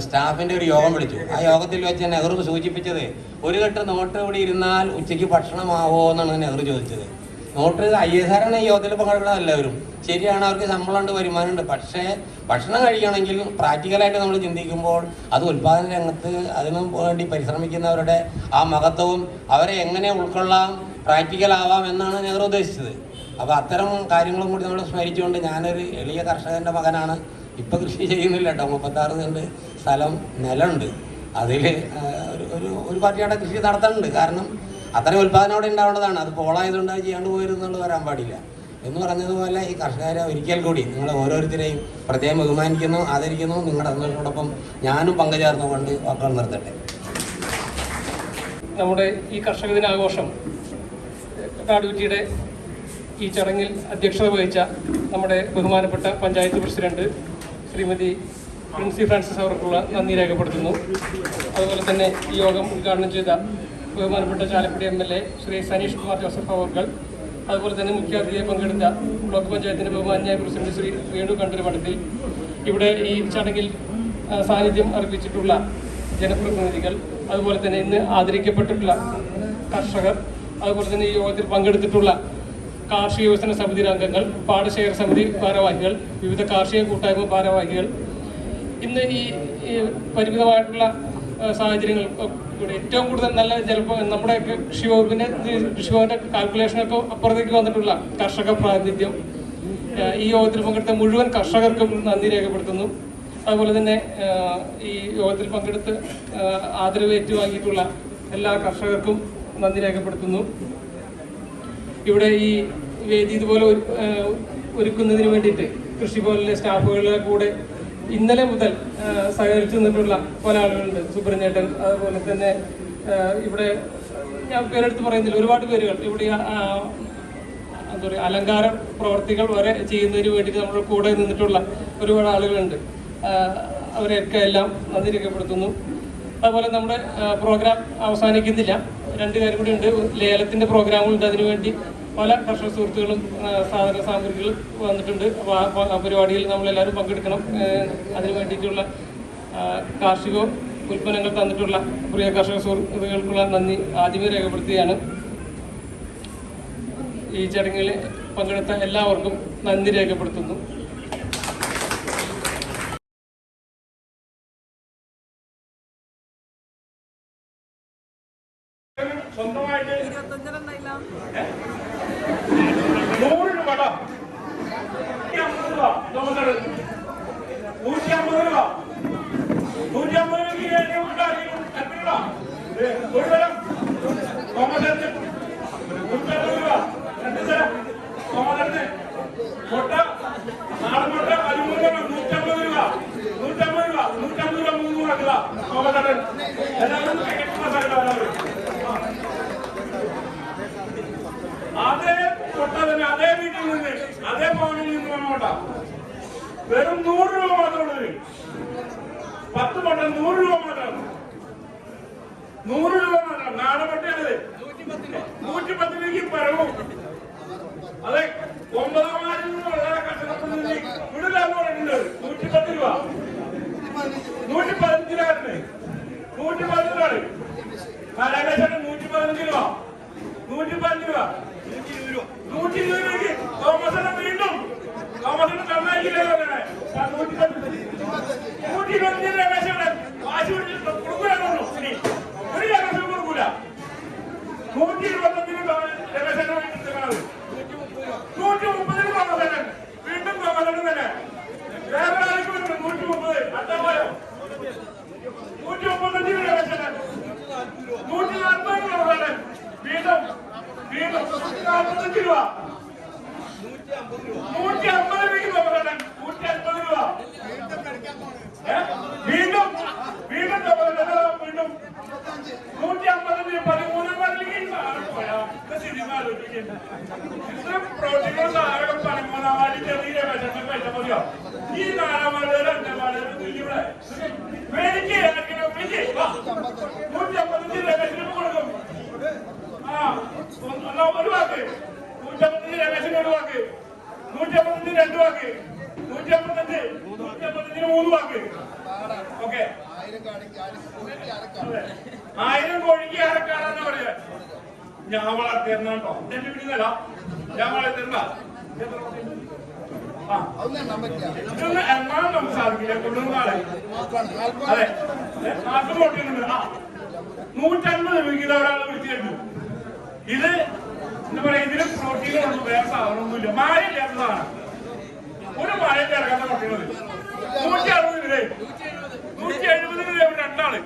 സ്റ്റാഫിൻ്റെ ഒരു യോഗം വിളിച്ചു. ആ യോഗത്തിൽ വെച്ച് നെഹ്റു സൂചിപ്പിച്ചത്, ഒരു കെട്ട് നോട്ട് ഇവിടെ ഇരുന്നാൽ ഉച്ചയ്ക്ക് ഭക്ഷണമാവോ എന്നാണ് നെഹ്റു ചോദിച്ചത്. നോട്ട് IAS-കാരാണ് ഈ യോഗത്തിൽ പങ്കെടുക്കുന്നത് എല്ലാവരും. ശരിയാണ്, അവർക്ക് ശമ്പളമുണ്ട്, വരുമാനമുണ്ട്. പക്ഷേ ഭക്ഷണം കഴിക്കണമെങ്കിൽ പ്രാക്ടിക്കലായിട്ട് നമ്മൾ ചിന്തിക്കുമ്പോൾ അത് ഉൽപ്പാദന രംഗത്ത് അതിനു വേണ്ടി പരിശ്രമിക്കുന്നവരുടെ ആ മഹത്വവും അവരെ എങ്ങനെ ഉൾക്കൊള്ളാം, പ്രാക്ടിക്കലാവാം എന്നാണ് നെഹ്റു ഉദ്ദേശിച്ചത്. അപ്പോൾ അത്തരം കാര്യങ്ങളും കൂടി നമ്മൾ സ്മരിച്ചുകൊണ്ട്, ഞാനൊരു എളിയ കർഷകൻ്റെ മകനാണ്. ഇപ്പം കൃഷി ചെയ്യുന്നില്ല കേട്ടോ. 36 സെന്റ് സ്ഥലം നിലമുണ്ട്. അതിൽ ഒരു പാർട്ടിയുടെ കൃഷി നടത്തുന്നുണ്ട്. കാരണം അത്രയും ഉൽപ്പാദനം അവിടെ ഉണ്ടാവേണ്ടതാണ്. അത് പോളായതുകൊണ്ട് അത് ചെയ്യാണ്ട് പോയിരുന്നുള്ളത് വരാൻ പാടില്ല എന്ന് പറഞ്ഞതുപോലെ ഈ കർഷകരെ ഒരിക്കൽ കൂടി നിങ്ങൾ ഓരോരുത്തരെയും പ്രത്യേകം ബഹുമാനിക്കുന്നു, ആദരിക്കുന്നു. നിങ്ങളുടെ സന്തോഷത്തോടൊപ്പം ഞാനും പങ്കുചേർന്നുകൊണ്ട് വാക്കുകൾ നിർത്തട്ടെ. നമ്മുടെ ഈ കർഷക ദിനാഘോഷം കാടുകുറ്റിയുടെ ഈ ചടങ്ങിൽ അധ്യക്ഷത വഹിച്ച നമ്മുടെ ബഹുമാനപ്പെട്ട പഞ്ചായത്ത് പ്രസിഡന്റ് ശ്രീമതി പ്രിൻസി ഫ്രാൻസിസ് അവർക്കുള്ള നന്ദി രേഖപ്പെടുത്തുന്നു. അതുപോലെ തന്നെ ഈ യോഗം ഉദ്ഘാടനം ചെയ്ത ബഹുമാനപ്പെട്ട ചാലക്കുടി MLA ശ്രീ സനീഷ് കുമാർ ജോസഫ് അവർകൾ, അതുപോലെ തന്നെ മുഖ്യാതിഥിയായി പങ്കെടുത്ത ബ്ലോക്ക് പഞ്ചായത്തിൻ്റെ ബഹുമാന്യായ പ്രസിഡന്റ് ശ്രീ വേണു കണ്ടരുമഠത്തിൽ, ഇവിടെ ഈ ചടങ്ങിൽ സാന്നിധ്യം അർപ്പിച്ചിട്ടുള്ള ജനപ്രതിനിധികൾ, അതുപോലെ തന്നെ ഇന്ന് ആദരിക്കപ്പെട്ടിട്ടുള്ള കർഷകർ, അതുപോലെ തന്നെ ഈ യോഗത്തിൽ പങ്കെടുത്തിട്ടുള്ള കാർഷിക വികസന സമിതി അംഗങ്ങൾ, പാടശേഖര സമിതി ഭാരവാഹികൾ, വിവിധ കാർഷിക കൂട്ടായ്മ ഭാരവാഹികൾ, ഇന്ന് ഈ പരിമിതമായിട്ടുള്ള സാഹചര്യങ്ങൾ ഇവിടെ ഏറ്റവും കൂടുതൽ നല്ല ചിലപ്പോൾ നമ്മുടെ കൃഷിഭവന്റെ കാൽക്കുലേഷനൊക്കെ അപ്പുറത്തേക്ക് വന്നിട്ടുള്ള കർഷക പ്രാതിനിധ്യം, ഈ യോഗത്തിൽ പങ്കെടുത്ത മുഴുവൻ കർഷകർക്കും നന്ദി രേഖപ്പെടുത്തുന്നു. അതുപോലെ തന്നെ ഈ യോഗത്തിൽ പങ്കെടുത്ത് ആദരവ് ഏറ്റുവാങ്ങിയിട്ടുള്ള എല്ലാ കർഷകർക്കും നന്ദി രേഖപ്പെടുത്തുന്നു. ഇവിടെ ഈ വേദി ഇതുപോലെ ഒരുക്കുന്നതിന് വേണ്ടിയിട്ട് കൃഷിഭവനിലെ സ്റ്റാഫുകളുടെ കൂടെ ഇന്നലെ മുതൽ സഹകരിച്ചു നിന്നിട്ടുള്ള പല ആളുകളുണ്ട്. സുബ്രഹ്മണ്യേട്ടൻ, അതുപോലെ തന്നെ ഇവിടെ ഞാൻ പേരെടുത്ത് പറയുന്നില്ല, ഒരുപാട് പേരുകൾ ഇവിടെ എന്താ പറയുക അലങ്കാര പ്രവർത്തികൾ വരെ ചെയ്യുന്നതിന് വേണ്ടിയിട്ട് നമ്മുടെ കൂടെ നിന്നിട്ടുള്ള ഒരുപാട് ആളുകളുണ്ട്. അവരെയൊക്കെ എല്ലാം നന്ദി രേഖപ്പെടുത്തുന്നു. അതുപോലെ നമ്മുടെ പ്രോഗ്രാം അവസാനിക്കുന്നില്ല, 2 കാര്യം കൂടി ഉണ്ട്. ലേലത്തിൻ്റെ പ്രോഗ്രാമുണ്ട്. അതിനുവേണ്ടി പല കർഷക സുഹൃത്തുക്കളും സാധന സാമഗ്രികൾ വന്നിട്ടുണ്ട്. അപ്പോൾ ആ പരിപാടിയിൽ നമ്മളെല്ലാവരും പങ്കെടുക്കണം. അതിനു വേണ്ടിയിട്ടുള്ള കാർഷിക ഉൽപ്പന്നങ്ങൾ തന്നിട്ടുള്ള പ്രിയ കർഷക സുഹൃത്തുക്കൾക്കുള്ള നന്ദി ആദ്യമേ രേഖപ്പെടുത്തുകയാണ്. ഈ ചടങ്ങിൽ പങ്കെടുത്ത എല്ലാവർക്കും നന്ദി രേഖപ്പെടുത്തുന്നു. സ്വന്തമായിട്ട് 100 രൂപ കേട്ടോ. 150 രൂപ തോമസ്, 150 രൂപ, 150 രൂപയ്ക്ക് ഒരു തരം തോമസ്, 150 രൂപ 2 തരം തോമസ്. മുട്ട, നാടൻ മുട്ട 13 150 രൂപ, 150 രൂപ, 150 രൂപ 300 രൂപ തോമസ്. എല്ലാവരും അതേ മുട്ട തന്നെ അതേ വീട്ടിൽ നിന്ന് അതേ ഭവനിൽ നിന്ന് വന്ന മുട്ട വെറും 100 രൂപ മാത്രമുള്ളൂ. 10 മുട്ട 100 രൂപ മാത്രം, 100 രൂപ മാത്രം. നാടൻ മുട്ടയാണിത്. 110 രൂപയ്ക്ക് പിറവും. അതെ, 9-ാം വാർഡിൽ നിന്നുള്ള കർഷകപ്രതിനിധി വിടില്ലാന്ന് പറഞ്ഞിട്ടുണ്ട്. 110 രൂപ, 115 രൂപ, 115 രൂപ, നാരായണേശ്വരൻ 115 രൂപ, 115 രൂപ, 120 രൂപയ്ക്ക് തോമസിനെ വീണ്ടും തോമസിന് നന്നായിക്കില്ലേ 125 രമേശൻ വാശി പിടിച്ചിട്ട് കൊടുക്കൂലെന്നു. ഇനി ഒരു രമേശൻ കൊടുക്കൂല. 125 രമേശനെ വീണ്ടും 130 തോമസൻ വീണ്ടും തോമസൻ തന്നെ. വേറെ ആൾക്ക് വരും 130. അട്ടപോയോ 135 രമേശൻ, 140 തോമസൻ വീണ്ടും വീണ്ടും 145 രൂപ, 150 രൂപയ്ക്ക് തോമസൻ, 150 രൂപ വീണ്ടും വീണ്ടും തോമസൻ വീണ്ടും 150 13-ാം വാർഡിലേക്ക് ഇത്ര പ്രോട്ടീനുള്ള സാധനം 13-ാം വാർഡിൽ ചെറിയ വിശന്ന് പൈസ മതിയോ? ഈ 4-ാം വാർഡ് 2-ാം വാർഡ് ഇവിടെ മേടിക്ക് 150 രമേശിന് കൊടുക്കും. ആ ഒരു വാക്ക് 150 രമേശിന് ഒരു വാക്ക്, 150 2 വാക്ക്, 155 3 വാക്ക്. ഓക്കെ, 1000 കോഴിക്ക് അരക്കാണെന്ന് പറയാ. ഞാൻ വളർത്തിരുന്നോ എന്റെ വീട്ടിൽ ഞാൻ വളർത്തിരുന്ന ഇതൊന്നും എണ്ണാൻ നമുക്ക് സാധിക്കില്ല. കൊണ്ടുവന്നാളെ അതെ, 40 കോട്ടിയുണ്ട്. 150 രൂപയ്ക്ക് ഒരാൾ വിളിച്ചു കഴിഞ്ഞു. ഇത് എന്താ പറയാ, ഇതിന് പ്രോട്ടീനൊന്നും വേറെ സാധനമൊന്നുമില്ല, മായമില്ലാത്ത സാധനം. ഒരു മായം ചേർക്കാത്ത കുട്ടികൾ 160 രൂപ, 170 രൂപ രണ്ടാള്,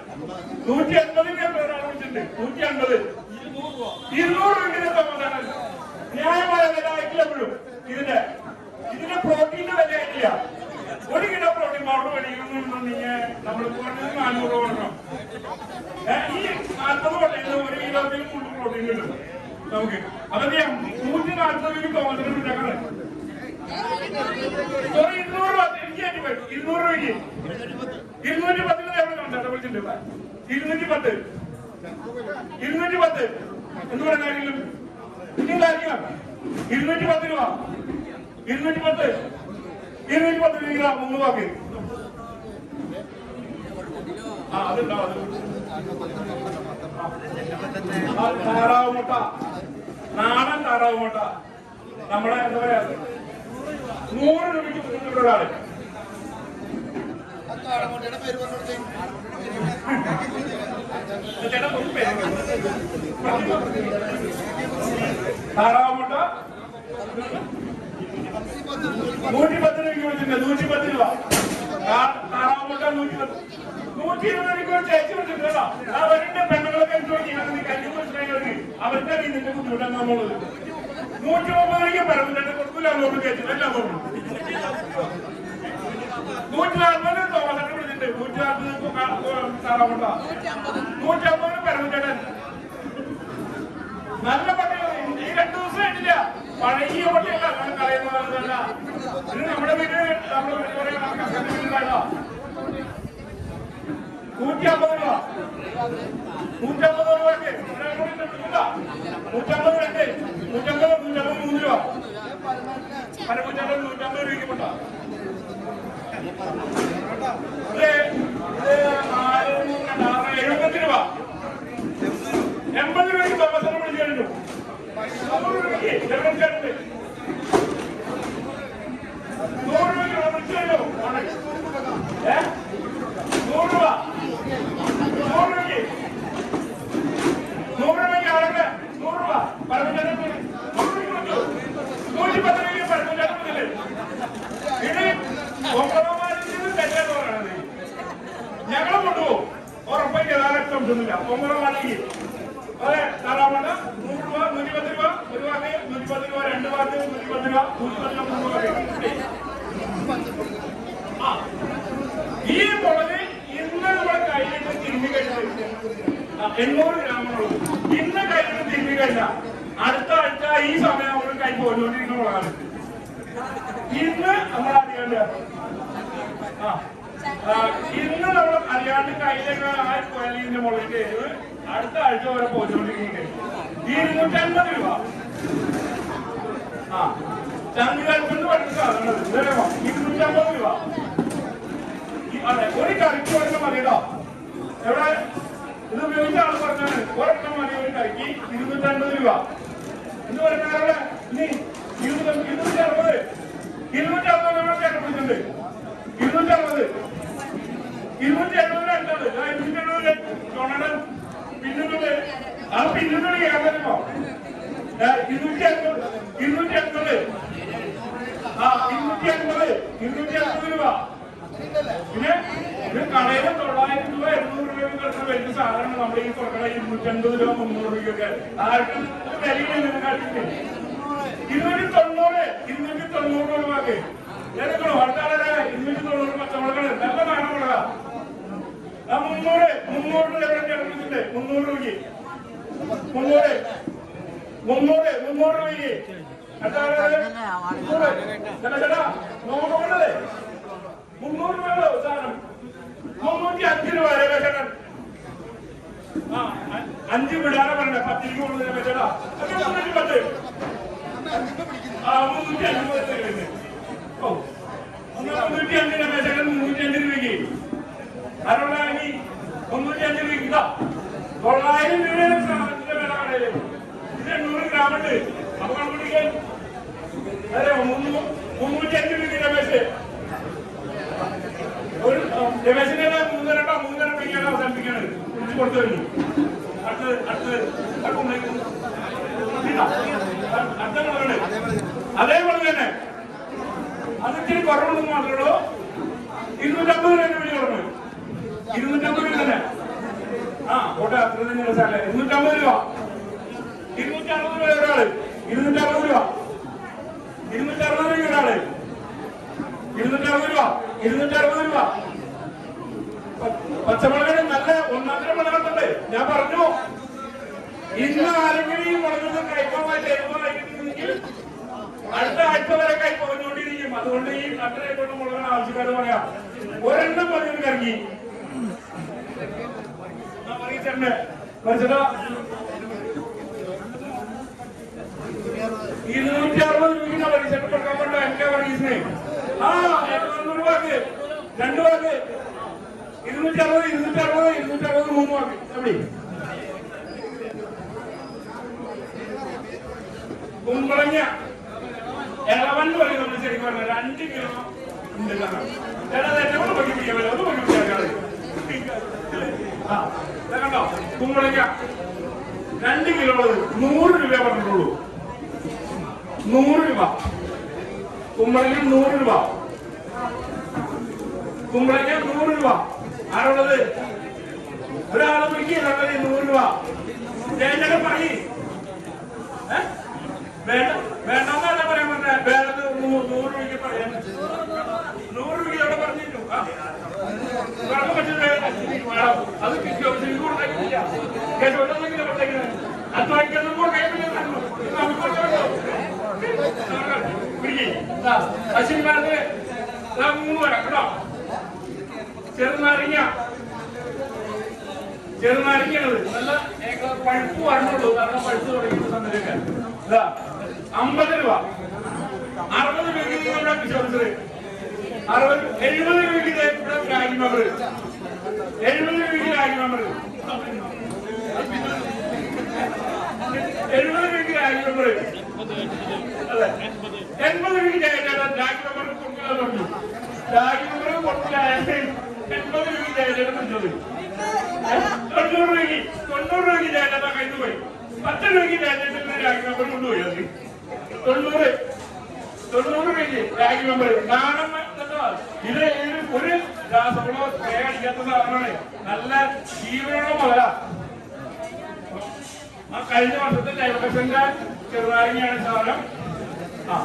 180 രൂപ ഒരാൾ വിളിച്ചിട്ടുണ്ട്. 150 200 രൂപ തോമസാണ്. ന്യായമായ വില ആയിട്ടില്ല എപ്പോഴും. ഇതിന്റെ പ്രോട്ടീന്റെ വില ആയിട്ടില്ല. 1 കിലോ പ്രോട്ടീൻ പൗഡർ മേടിക്കണമെന്നുണ്ടെങ്കിൽ നമ്മൾ കുറഞ്ഞത് 400 രൂപ കൊടുക്കണം. ഈ 40 കൊട്ടയിൽ 1 കിലോത്തിൽ കൂടുതൽ പ്രോട്ടീൻ കിട്ടും നമുക്ക്. അതൊക്കെ 140 രൂപയ്ക്ക് തോമസിന് ഉണ്ടാക്കുന്നത്. 200 രൂപ എനിക്ക് 200 രൂപയ്ക്ക് 210 വിളിച്ചിട്ടുണ്ട്. 210 എന്ന് പറയുന്ന ആരെങ്കിലും 210 രൂപ, 210 രൂപ 3 വാക്ക്. ആ അതുണ്ടാവും. താറാവ് മുട്ട, നാടൻ താറാവ് മുട്ട നമ്മളെ എന്താ പറയാ 100 രൂപയ്ക്ക് കൊടുക്കുന്ന ഒരാള്. താറാവ് മുട്ട 110 രൂപയ്ക്ക് വിളിച്ചിട്ടുണ്ട്. 110 രൂപ താറാവ് മുട്ട 110. 120 രൂപയ്ക്ക് ചേച്ചി വിളിച്ചിട്ടുണ്ടോ? അവരുടെ പെണ്ണുങ്ങളൊക്കെ കല്ലുകൊടുക്കുകൾക്ക് അവർക്ക് ഇതിന്റെ ബുദ്ധിമുട്ടാണ് നമ്മളുള്ളത്. 130 രൂപയ്ക്ക് പിറന്നിട്ട് കൊടുക്കില്ല. അങ്ങോട്ട് ചേച്ചി എല്ലാം കൊടുക്കും. 140 തോമസനെ വിളിച്ചിട്ടുണ്ട്. 140 താറാവ് മുട്ട, 150 പിറന്നിട്ടൻ. നല്ല പട്ടികൾ ഈ 2 ദിവസം ആയിട്ടില്ല. പഴകിയ പട്ടികളല്ല കളയുന്നതല്ല. ഇത് നമ്മുടെ വീട്ടിൽ നമ്മൾ വീട്ടിലുണ്ടായതാ. 150 രൂപ, 150 രൂപയ്ക്ക് 150 രണ്ട് 150 3 രൂപ. 150 രൂപയ്ക്ക് മുട്ട. 70 രൂപ, 80 രൂപയ്ക്ക് തോമസിനെ വിളിച്ചു കഴിഞ്ഞു. 100 രൂപയ്ക്ക് 100 രൂപയ്ക്ക് വിളിച്ചു കഴിഞ്ഞു. 100 രൂപ, 100 രൂപയ്ക്ക് 100 രൂപയ്ക്ക് താറാവാണെങ്കിൽ അതെ താറാവാണ് 100 രൂപ 110 രൂപ ഒരു വാക്ക് 110 രൂപ രണ്ട് വാക്ക് 110 രൂപ 110 രൂപ. ഈ മുളക് ഇന്ന് നമ്മുടെ കയ്യിലിട്ട് തിരുമ്പി കഴിഞ്ഞത് 800 ഗ്രാമുള്ളത്. ഇന്ന് കയ്യിലിട്ട് തിരുമ്പി കഴിഞ്ഞ അടുത്ത ആഴ്ച ഈ സമയം നമ്മൾ കൈ പോയിക്കൊണ്ടിരിക്കുന്ന മുളകാണ്. ഇന്ന് നമ്മൾ അറിയാണ്ട് ഇന്ന് നമ്മൾ അറിയാണ്ട് കയ്യിലേക്ക് പോയാൽ ഇതിന്റെ മുളകിന്റെ എരിവ് അടുത്ത ആഴ്ച വരെ പോയിക്കൊണ്ടിരിക്കുന്നത് 250 രൂപ. ചന്ദ്രകാലത്ത് പഠിച്ച സാധനം 250 രൂപ. അതെ ഒരു കറിക്ക് ഒരെണ്ണം മതിയോ? എവിടെ ഇത് ഉപയോഗിച്ച ആൾ പറഞ്ഞാണ് ഒരെണ്ണം മതി ഒരു കറിക്ക് 250 രൂപ എന്ന് പറഞ്ഞാൽ ഇനി 260 260 ചേർപ്പിച്ചിട്ടുണ്ട്. 260 270 ടോണഡ് പിന്നുണ്ട്. ആ പിന്നുണ്ട് കേൾക്കാമോ? 250 രൂപ. പിന്നെ ഇത് കടയിൽ 900 രൂപ 800 രൂപ കിട്ടുന്ന വലിയ സാധനമാണ് നമ്മൾ ഈ കൊടുക്കണ 250 രൂപ 300 രൂപയൊക്കെ ആർക്കും വിലയില്ല. കാട്ടിട്ട് 290 രൂപക്ക് എടുക്കണോ? അടുത്താളെ 290 പച്ചമുളകാണ് നല്ല നാണമുളക. 300 രൂപ കിടക്കുന്നുണ്ട്. 300 രൂപയ്ക്ക് 300 രൂപയ്ക്ക് ചേട്ടാ നോക്കണ്ടേ 300 രൂപയോ സാധനം 305 രൂപ ചേട്ടൻ. 5 വിടാതെ പറഞ്ഞ 10 രൂപ കൊടുത്തേ ചേട്ടാ. 310 305 ഓ 305 ചേട്ടൻ 305 രൂപയ്ക്ക് അതിനുള്ള ഇനി 305 രൂപയ്ക്ക് ഇതാ 900 രൂപയുടെ സാധനത്തിന്റെ വില കടയില്. ഇത് 800 ഗ്രാം ഉണ്ട്. അപ്പൊ കണ്ടുപിടിക്കാൻ അതെ 305 രൂപയ്ക്ക് രമേശ് ഒരു രമേശിന്റെ 3 രൂപയ്ക്കാണ് അവസാനിപ്പിക്കാണ്. കുറിച്ച് കൊടുത്തു കഴിഞ്ഞു. അടുത്ത അതേപോലെ തന്നെ അത് ഇത്തിരി കുറവുണ്ടെന്ന് മാത്രമേ ഉള്ളൂ. 250 രൂപ വില കുറവ്. 250 രൂപ തന്നെ ഓട്ടെ അത്ര തന്നെ സാറേ. 250 രൂപ 260 രൂപ ഒരാള് 260 രൂപ 260 രൂപ ഒരാള് 260 രൂപ 260 രൂപ. പച്ചമുളകിന് നല്ല ഒന്നാന്തരം മുളകുണ്ട്. ഞാൻ പറഞ്ഞു ഇന്ന് ആരെങ്കിലും ഈ മുളക് കൈപ്പമായി തരുമായിരുന്നെങ്കിൽ അടുത്ത ആഴ്ച വരെ കൈ പോയിക്കൊണ്ടിരിക്കും. അതുകൊണ്ട് ഈ അത്രയായിട്ടുള്ള മുളകാണ് ആവശ്യക്കാർ പറയാം. ഒരെണ്ണം പറഞ്ഞത് കറങ്ങി പറയിച്ചേട്ടന് മറിച്ചോ 260 രൂപ പരീക്ഷ കൊടുക്കാൻ പറ്റോ? എന്റെ പറീസിന് 200 വാക്ക് 2 വാക്ക് 260 3 വാക്ക് എവിടെ കുമ്പളങ്ങ ഇളവൻ പറയും. നമ്മൾ ശരിക്കും പറഞ്ഞ 2 കിലോ ഉണ്ട്. എന്നെ പറ്റി പിടിക്കാൻ പറ്റില്ല. ഒന്ന് പറ്റി പിടിക്കാൻ കണ്ടോ? കുമ്പളങ്ങ 2 കിലോ 100 രൂപ പറഞ്ഞിട്ടുള്ളൂ. 100 രൂപ കുമ്പളങ്ങ 100 രൂപ. കുമ്പളങ്ങ 100 രൂപ. ആരുള്ളത്? ഒരാളെ വിളിക്കുക 100 രൂപ. ചേച്ചൊക്കെ പറയും വേണ്ടെന്നല്ല പറയാൻ പറഞ്ഞ വേണ്ടത് 100 രൂപയ്ക്ക് പറയാൻ 100 രൂപയ്ക്ക് അവിടെ പറഞ്ഞിരുന്നു. അത് കിട്ടിയോ? ഉണ്ടാക്കിയില്ല. കേട്ടോണ്ടെങ്കിലും അധ്വാനിക്കുന്ന അശ്വിനിമാർക്ക് 3 വരാം കേട്ടോ. ചെറുനാരങ്ങ നല്ല പഴുപ്പ് വരണുള്ളൂ. കാരണം പഴുപ്പ് തുടങ്ങിയ സമയത്തൊക്കെ 50 രൂപ 60 രൂപയ്ക്ക് നമ്മുടെ ചോദിച്ചത് 70 രൂപയ്ക്ക് ഇവിടെ രാഗി മെമ്പർ 70 രൂപയ്ക്ക് രാഗി മെമ്പർ 70 രൂപയ്ക്ക് രാഗി മെമ്പർ അതെ 80 രൂപയ്ക്ക് രാഗി മെമ്പർ കൊടുക്കാൻ തുടങ്ങി. രാഗി മെമ്പർ കൊടുക്കില്ല. 80 രൂപയ്ക്ക് ജയചേട്ടൻ വെച്ചത് 90 രൂപയ്ക്ക് ജയചേട്ട കയ്യിൽ പോയി. 10 രൂപയ്ക്ക് ജയചേട്ടൻ രാഗി മെമ്പർ കൊണ്ടുപോയി. അത് 90 രൂപയ്ക്ക് രാഗി മെമ്പർ നാണം. ഇത് ഒരു രാസവളോ സ്പ്രേ അടിക്കാത്ത സാധനമാണ്. നല്ല ജീവനുള്ള മുതല ആ കഴിഞ്ഞ വർഷത്തെ ജൈവകർഷന്റെ ചെറുനാരങ്ങയാണ് സാധനം. ആ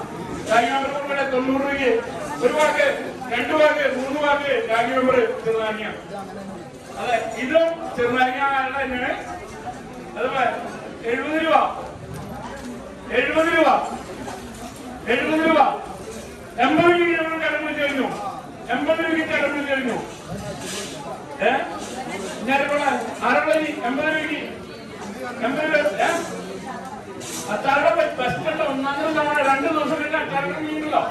രാഗി മെമ്പർ 90 രൂപയ്ക്ക് 1 വാക്ക് 2 വാക്ക് 3 വാക്ക് രാഗി മെമ്പർ ചെറുനാരങ്ങ. അതെ, ഇതും ചെറുനാരങ്ങ തന്നെയാണ്. അതുപോലെ 70 രൂപ 70 രൂപ 70 രൂപ 80 രൂപയ്ക്ക് നമ്മൾ കടം വിളിച്ചു കഴിഞ്ഞു. 80 രൂപയ്ക്ക് കടം വിളിച്ചു കഴിഞ്ഞു. ഞാനിപ്പോൾ ആരോളി 80 രൂപയ്ക്ക് 80 രൂപ. അച്ചാറുടെ ബെസ്റ്റ് 1-ാം തവണ 2 ദിവസം കഴിഞ്ഞ അച്ചാറുകൾ നീങ്ങുമല്ലോ.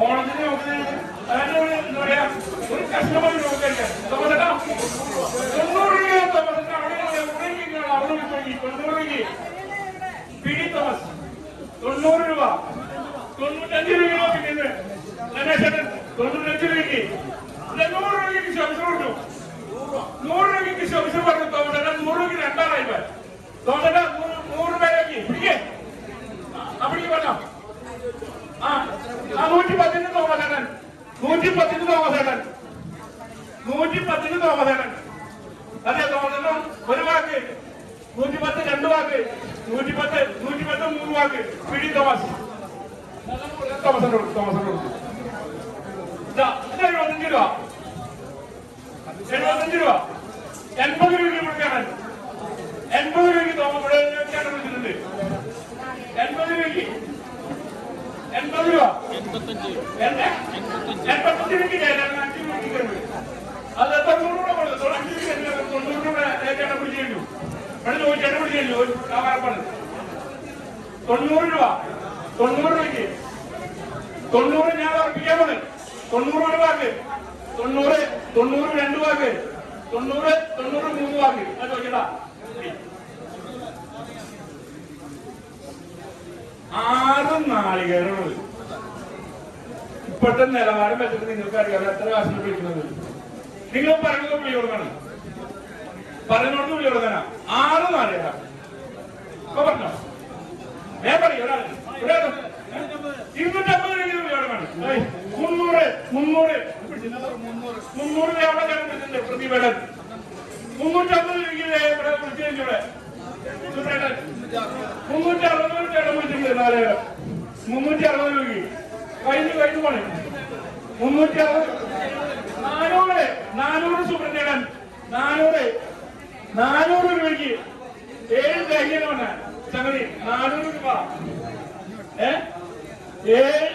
ഓണത്തിന് നോക്കി എന്താ പറയാ, ഒരു കഷ്ടമായി നോക്കല്ലേ. 90 രൂപ അവിടെ 90 രൂപയ്ക്ക് പിടി തോമസ് 90 രൂപ 95 രൂപ പിന്നെ 95 രൂപയ്ക്ക് 100 രൂപയ്ക്ക് ശോഭിച്ചു കൊടുത്തു. 100 രൂപയ്ക്ക് ശോഭിച്ചു പറഞ്ഞു തോമസേട്ടൻ. 100 രൂപയ്ക്ക് 2-ആളായി തോമസേട്ടൻ. 100 രൂപയ്ക്ക് പിടിക്കേ അപ്പടിക്ക് പറഞ്ഞോ. ആ 110 തോമസേട്ടൻ 110 തോമസേട്ടൻ 110 തോമസേട്ടൻ. അതെ തോമസേട്ടൻ 1 വാക്ക് 110 2 വാക്ക് 110 3 വാക്ക് പിടി തോമസ്. തോമസേട്ടൻ കൊടുത്തു. 75 രൂപ 75 രൂപ 80 രൂപയ്ക്ക് കൊടുക്കണം. 80 രൂപയ്ക്ക് തോമസ് ഇവിടെ വിളിച്ചിട്ടുണ്ട്. 80 രൂപയ്ക്ക് 80 രൂപ 85 രൂപയ്ക്ക് അത് 90 രൂപ കൊടുത്തു. 90 രൂപ ചേട്ടൻ പിടിച്ചു കഴിഞ്ഞു. ഇവിടെ ചേട്ടൻ പിടിച്ചു കഴിഞ്ഞു. 90 രൂപ 90 രൂപയ്ക്ക് 90 ഞാൻ ഉറപ്പിക്കാൻ പോണ്. 90 1 വാക്ക് 90 2 വാക്ക് 90 3 വാക്ക്. അത് ചോദിക്കട്ടാ 6 നാളികേരമുള്ളത്. ഇപ്പോഴത്തെ നിലവാരം വെച്ചിട്ട് നിങ്ങൾക്ക് അറിയാം എത്ര കാശിന് വിളിക്കുന്നത്. നിങ്ങൾ പറയുന്നത് വിളി കൊടുക്കണം. പറയുന്നോടത്ത് വിളി കൊടുക്കാനാ. 6 നാളികേരം ഇപ്പൊ പറഞ്ഞോ. ഞാൻ പറയും ഒരാൾ 250 രൂപ വിളി കൊടുക്കണം. 300 അവിടെ കിടന്നിട്ടുണ്ട്. പ്രതിഭടൻ 350 രൂപയ്ക്ക് ഇവിടെ വിളിച്ചു കഴിഞ്ഞൂടെ. 360 രൂപ ഇടം വിളിച്ചിട്ടുണ്ട്. 360 രൂപയ്ക്ക് കഴിഞ്ഞു പോണേ. 360 400 സുബ്രഹ്മണ്യൻ 400 രൂപയ്ക്ക് 7 തേങ്ങ സംഗതി 400 രൂപ.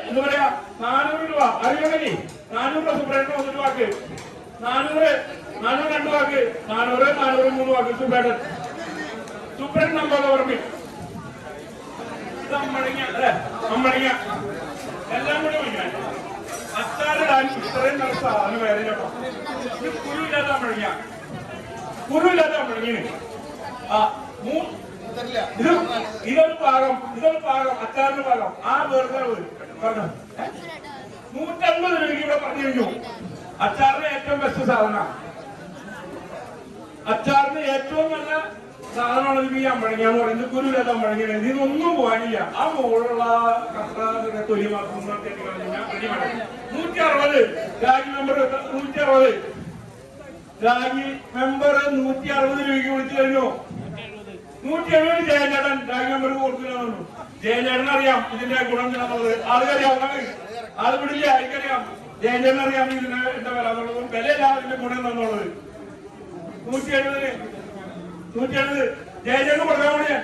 എന്താ പറയാ 400 രൂപ അറിയണമെങ്കിൽ 400 രൂപ സുബ്രഹ്മണ്യൻ 1 വാക്ക് 400 2 വാക്ക് 400 3 വാക്ക് സുബ്രഹ്മണ്യൻ നമ്പർ ഓർമ്മ. ഇത് അമ്മണിങ്ങ അല്ലെ അമ്മണിങ്ങ എല്ലാം കൂടി വിളിക്കാൻ അച്ചാറിടാൻ ഇത്രയും നല്ല സാധനം വേറെ കേട്ടോ. ഇത് കുരുവില്ലാത്ത അമ്മണിങ്ങ അമ്മണിങ്ങിന്. ഇതൊരു പാകം അച്ചാറിന് പാകം. ആ വെറുതെ പറഞ്ഞു 150 രൂപയ്ക്ക് ഇവിടെ പറഞ്ഞു കഴിഞ്ഞു. അച്ചാറിന് ഏറ്റവും ബെസ്റ്റ് സാധന. അച്ചാറിന് ഏറ്റവും നല്ല സാധനമാണ് ഈ അമ്പഴങ്ങാന്ന് പറയുന്നത്. കുരുവില്ലാത്ത അമ്പഴങ്ങ. ഇതൊന്നും പോകാനില്ല. ആ മുകളിലുള്ള കട്ട തൊലി മാത്രം 160 രാഗി മെമ്പർ 160 രാഗി മെമ്പർ 160 രൂപയ്ക്ക് വിളിച്ചു കഴിഞ്ഞു. 170 ജയചേട്ടൻ രാഗി മെമ്പർ കൊടുക്കില്ല. ജയചേട്ടൻ അറിയാം ഇതിന്റെ ഗുണം എന്താണെന്നുള്ളത്. ആൾക്കറിയാം. ആൾ വിടില്ല. എനിക്കറിയാം. ജയചേട്ടൻ അറിയാം ഇതിന് എന്താ വില എന്നുള്ളതും വിലയില്ല ഇതിന്റെ ഗുണം എന്താന്നുള്ളത്. 170 ജയചേട്ടൻ കൊടുക്കാൻ വേണ്ടി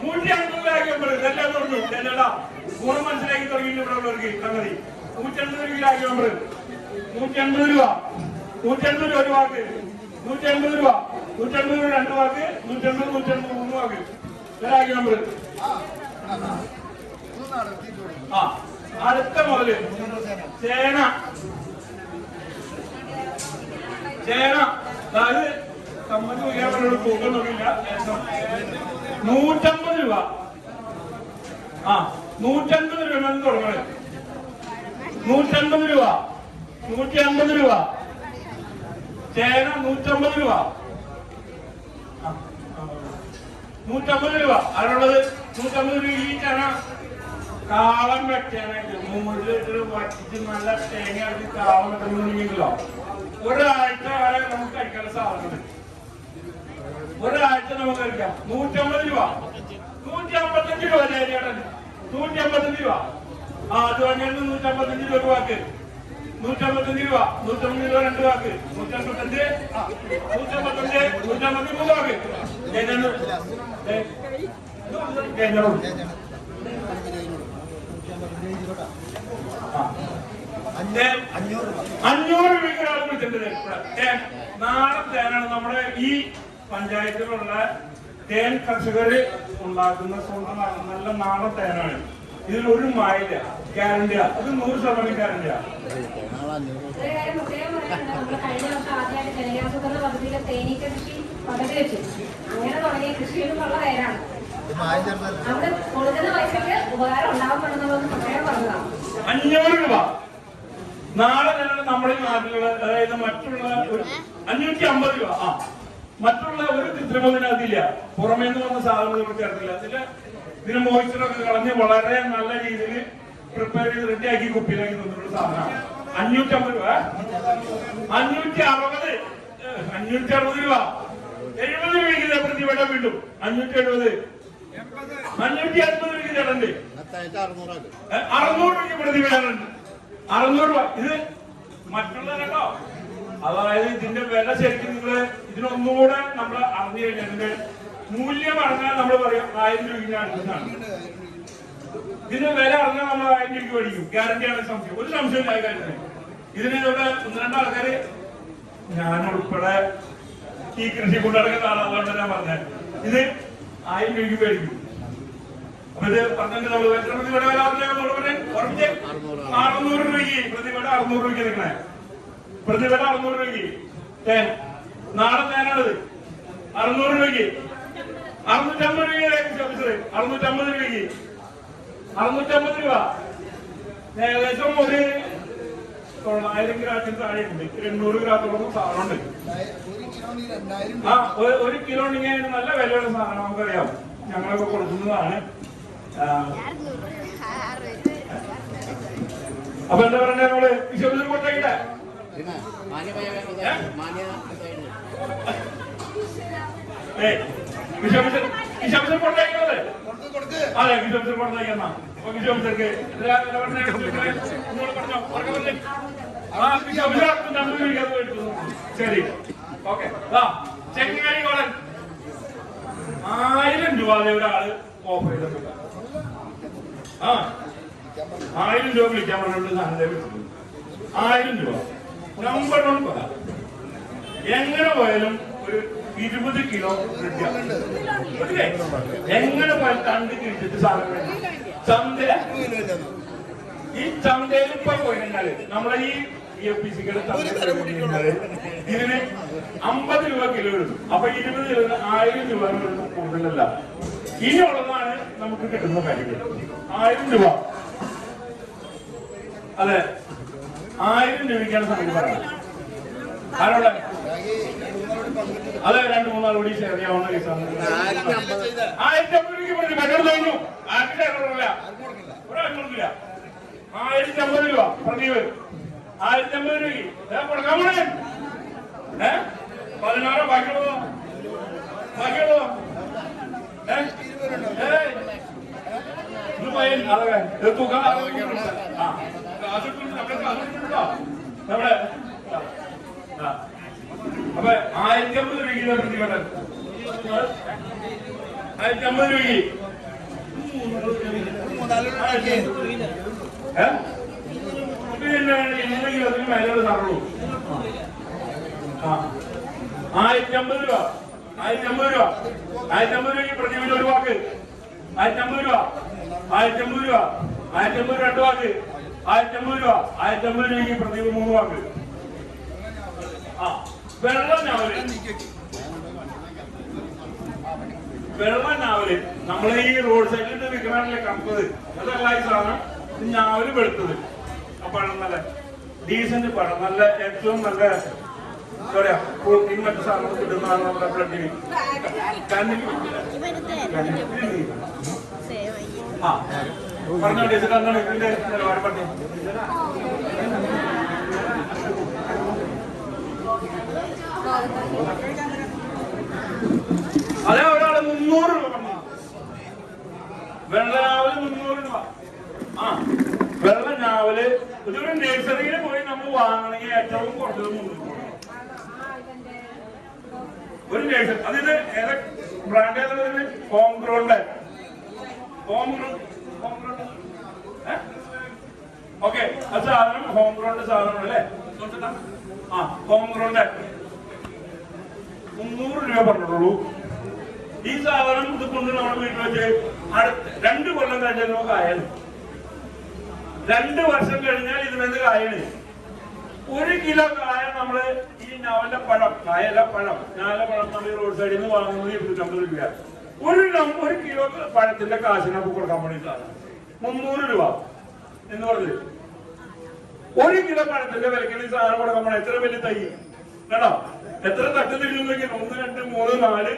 180 രാഗി മെമ്പർ എല്ലാം പറഞ്ഞു. ജയചേട്ടാ ഗുണം മനസ്സിലാക്കി തുടങ്ങിയിട്ട് ഇവിടെ ഉള്ളവർക്ക് സംഗതി. 180 രൂപ രാഗി മെമ്പർ 180 രൂപ 180 രൂപ 1 വാക്ക് 180 രൂപ 180 രൂപ 2 വാക്ക് 180 3 വാക്ക് രാഗി മെമ്പർ. ആ അടുത്ത മുതല് ചേന അതായത് കമ്മന് ഉപയോഗിക്കാൻ തൂക്കം നോക്കില്ല. 150 രൂപ 150 രൂപ തുടങ്ങണേ. 150 രൂപ 150 രൂപ ചേന 150 രൂപ 150 രൂപ. അതിനുള്ളത് 150 രൂപ. ഈ ചേന കാളം വെക്കാനായിട്ട് 3 ലിറ്റർ വറ്റിച്ച് നല്ല തേങ്ങ അടിച്ച് കാളം വെക്കുന്നുണ്ടെങ്കിലോ ഒരാഴ്ച വരെ നമുക്ക് കഴിക്കാനുള്ള സാധനം. ഒരാഴ്ച നമുക്ക് കഴിക്കാം. 150 രൂപ, 155 രൂപ ചേട്ടൻ, 155 രൂപ. അത് വേണ്ടി 155 രൂപ വാക്ക്, 155 രൂപ, 150 രൂപ 2 വാക്ക്, 155, 155, 153 വാക്ക്. അഞ്ഞൂറ് രൂപയ്ക്ക് ഒരാൾ വിളിച്ചിട്ടുണ്ട്. നാടൻ തേനാണ് നമ്മുടെ ഈ പഞ്ചായത്തിലുള്ള തേൻ കർഷകർ ഉണ്ടാക്കുന്ന സ്വന്തമാക്കുന്ന നല്ല നാടൻ തേനാണ്. ഇതിൽ ഒരു മായില്ല, ഗ്യാരണ്ടിയാ, അത് 100% ഗ്യാരണ്ടിയാ. കഴിഞ്ഞ വർഷം ആദ്യമായിട്ട് ജനകീയാസൂത്രണ പദ്ധതിയിലെ തേനീച്ച കൃഷി പദ്ധതി വെച്ചു. അങ്ങനെ തുടങ്ങിയ കൃഷിയിലുള്ള പേരാണ്. അവിടെ കൊടുക്കുന്ന പൈസക്ക് ഉപകാരം ഉണ്ടാവുന്നുണ്ടെന്നുള്ളത് പ്രത്യേകം പറഞ്ഞതാണ്. 500 രൂപ നാളെ തന്നെ നമ്മുടെ നാട്ടിലുള്ള, അതായത് മറ്റുള്ള ഒരു 550 രൂപ. മറ്റുള്ള ഒരു കൃത്രിമത്തിനകത്തില്ല, പുറമേ നിന്ന് വന്ന സാധനങ്ങൾ ചേർത്തില്ല. ഇതിന് മോയിച്ചറൊക്കെ കളഞ്ഞ് വളരെ നല്ല രീതിയിൽ പ്രിപ്പയർ ചെയ്ത് റെഡിയാക്കി കുപ്പിയിലാക്കി തന്നിട്ടുള്ള സാധനമാണ്. 550 രൂപ, 560, 560 രൂപ, 70 രൂപയ്ക്ക് പ്രതിഭട വീണ്ടും 570, 580 രൂപയ്ക്ക് ചേട്ടണ്ട്, 600 രൂപയ്ക്ക് പ്രതിഭയുണ്ട്, 600 രൂപ. ഇത് മറ്റുള്ള കേട്ടോ. അതായത് ഇതിന്റെ വില ശരിക്കും നിങ്ങള് ഇതിനൊന്നുകൂടെ നമ്മൾ അറിഞ്ഞു കഴിഞ്ഞാൽ ഇതിന്റെ മൂല്യം അറിഞ്ഞാൽ നമ്മൾ പറയും 1000 രൂപയ്ക്ക് അടുക്കുന്നതാണ്. ഇതിന്റെ വില അറിഞ്ഞാൽ നമ്മൾ 1000 രൂപയ്ക്ക് മേടിക്കും. ഗ്യാരണ്ടിയാണ്, സംശയം ഒരു സംശയമില്ല ആ കാര്യത്തിന്. ഇതിന് ഇവിടെ 1-2 ആൾക്കാര്, ഞാൻ ഉൾപ്പെടെ ഈ കൃഷി കൊണ്ടുനടക്കുന്ന ആളാണ് ഞാൻ പറഞ്ഞത്, ഇത് 1000 രൂപയ്ക്ക് മേടിക്കും. അപ്പൊ ഇത് പറഞ്ഞിട്ട് നമ്മൾ പ്രതിഭയുടെ വില ഉറപ്പിച്ച് 600 രൂപയ്ക്ക് പ്രതിഭയുടെ 600 രൂപയ്ക്ക് നിൽക്കണേ. പ്രതിഭയുടെ 600 രൂപയ്ക്ക് തേൻ, നാടൻ തേനാണിത്. 600 രൂപയ്ക്ക്, 650 രൂപയ്ക്ക്, 650 രൂപയ്ക്ക്, 650 രൂപ. ഏകദേശം ഒരു 900 ഗ്രാമിന് താഴെയുണ്ട്, 800 ഗ്രാമത്തോളം സാധനമുണ്ട്. 1 കിലോ ഉണ്ടെങ്കിൽ നല്ല വിലയുള്ള സാധനം നമുക്കറിയാം, ഞങ്ങളൊക്കെ കൊടുക്കുന്നതാണ്. അപ്പൊ എന്താ പറഞ്ഞ നമ്മള് വിശ്വസിച്ച് കൊടുത്തേക്കില്ല. വിശ്വസിച്ച് കൊടുത്തേക്കുന്നത്, അതെ വിശ്വസിച്ച് കൊടുത്തേക്കുന്ന വിശ്വസിച്ചർക്ക് ശരി. ഓക്കെ, ചെങ്ങായി കോളൻ 1000 രൂപ ഒരാള് ഓഫർ ചെയ്തിട്ടുണ്ട്. 1000 രൂപ വിളിക്കാൻ പറഞ്ഞിട്ട് സാധനം 1000 രൂപ നമ്പർ കൊണ്ട് പറയാം. എങ്ങനെ പോയാലും ഒരു 20 കിലോ എങ്ങനെ പോയാലും കണ്ട് കിഴിച്ചിട്ട് സാധനം ചന്ത. ഈ ചന്തയിൽ ഇപ്പൊ പോയി കഴിഞ്ഞാല് നമ്മളെ ഈ FPC ഇതിന് 50 രൂപ കിലോ എടുക്കും. അപ്പൊ 20 കിലോ 1000 രൂപ കൂടുതലല്ല. ഇനിയുള്ളതാണ് നമുക്ക് കിട്ടുന്ന കാര്യങ്ങൾ. 1000 രൂപ, അതെ 1000 രൂപയ്ക്കാണ് നമുക്ക് പറയാം. ആരോടെ അതെ 2-3 ആൾ കൂടി ഷെയർ ചെയ്യാവുന്ന കേസാണ്. 1050 രൂപയ്ക്ക് പ്രതി ബജറ്റ് കഴിഞ്ഞു. ആർക്കും ഷെയർ കൊടുക്കില്ല, ഒരാൾക്കും കൊടുക്കില്ല. 1050 രൂപ പ്രദീപ്, 1050 രൂപയ്ക്ക് കൊടുക്കാൻ പോണേ. 16 ബാക്കിയുള്ളതോ, ബാക്കിയുള്ളതോ തുക നമ്മുടെ. അപ്പൊ 1050 രൂപയ്ക്ക് പ്രതിഫലം, 1050 രൂപയ്ക്ക് പിന്നെ എന്തെങ്കിലും അതിന് മേലോട് സാറുള്ളൂ. 1050 രൂപ, 1050 രൂപ, 1050 രൂപയ്ക്ക് പ്രതിഫലം ഒരു വാക്ക്, 1050 രൂപ, 1050 രൂപ, 1050 2 വാക്ക്, 1050 രൂപ, 1050 രൂപയ്ക്ക് പ്രതിഫലം 3 വാക്ക്. വെള്ളം ഞാവല്, വെള്ളം ഞാവല് നമ്മളെ ഈ റോഡ് സൈഡിൽ വിൽക്കണല്ലേ കറുത്തത്, അതല്ല ഈ സാധനം. ഞാവല് വെളുത്തത്. ആ പഴം നല്ല ഡീസന്റ് പഴം, നല്ല ഏറ്റവും നല്ല എന്താ പറയാ പ്രോട്ടീൻ മറ്റു സാധനങ്ങൾ കിട്ടുന്നതാണ് നമ്മുടെ ബ്ലഡിന്. പറഞ്ഞോ ടീച്ചർ, എന്താണ് ഇതിന്റെ നിലവാരം പറഞ്ഞു? അതേ ഒരാള് 300 രൂപ വെള്ള ഞാവല് 300 രൂപ. ആ വെള്ള ഞാവല് ഇതൊരു നഴ്സറിയിൽ പോയി നമ്മൾ വാങ്ങണമെങ്കിൽ ഏറ്റവും കുറച്ചത് 300 രൂപ. ഒരു നഴ്സറി അതിത് ഏതാ ബ്രാൻഡ് ഏതാണ്? Home ground. ഓക്കെ, അത് സാധനം ഹോം ഗ്രൗണ്ട് സാധനം അല്ലേ? ആ ഹോം ഗ്രൗണ്ട് 300 രൂപ പറഞ്ഞിട്ടുള്ളൂ. ഈ സാധനം ഇത് കൊണ്ട് നമ്മുടെ വീട്ടിൽ വെച്ച് അടുത്ത 2 കൊല്ലം കഴിഞ്ഞാൽ നമുക്ക് കായാണ്. 2 വർഷം കഴിഞ്ഞാൽ ഇതിനെന്ത് കായാണ്? 1 കിലോ കായ നമ്മള് ഈ ഞാവലിന്റെ പഴം, കായല പഴം, ഞാവലപ്പഴം നമ്മൾ റോഡ് സൈഡിൽ നിന്ന് വാങ്ങുന്നത് 250 രൂപ. 1 കിലോ പഴത്തിന്റെ കാശ് നമുക്ക് കൊടുക്കാൻ വേണ്ടിയിട്ടാണ് 300 രൂപ എന്ന് പറഞ്ഞത്. 1 കിലോ പഴത്തിന്റെ വിലക്ക് ഈ സാധനം കൊടുക്കാൻ പോണ എത്ര വലിയ തൈ കേട്ടോ? എത്ര തട്ട് തിരിഞ്ഞെങ്കിൽ 1, 2, 3, 4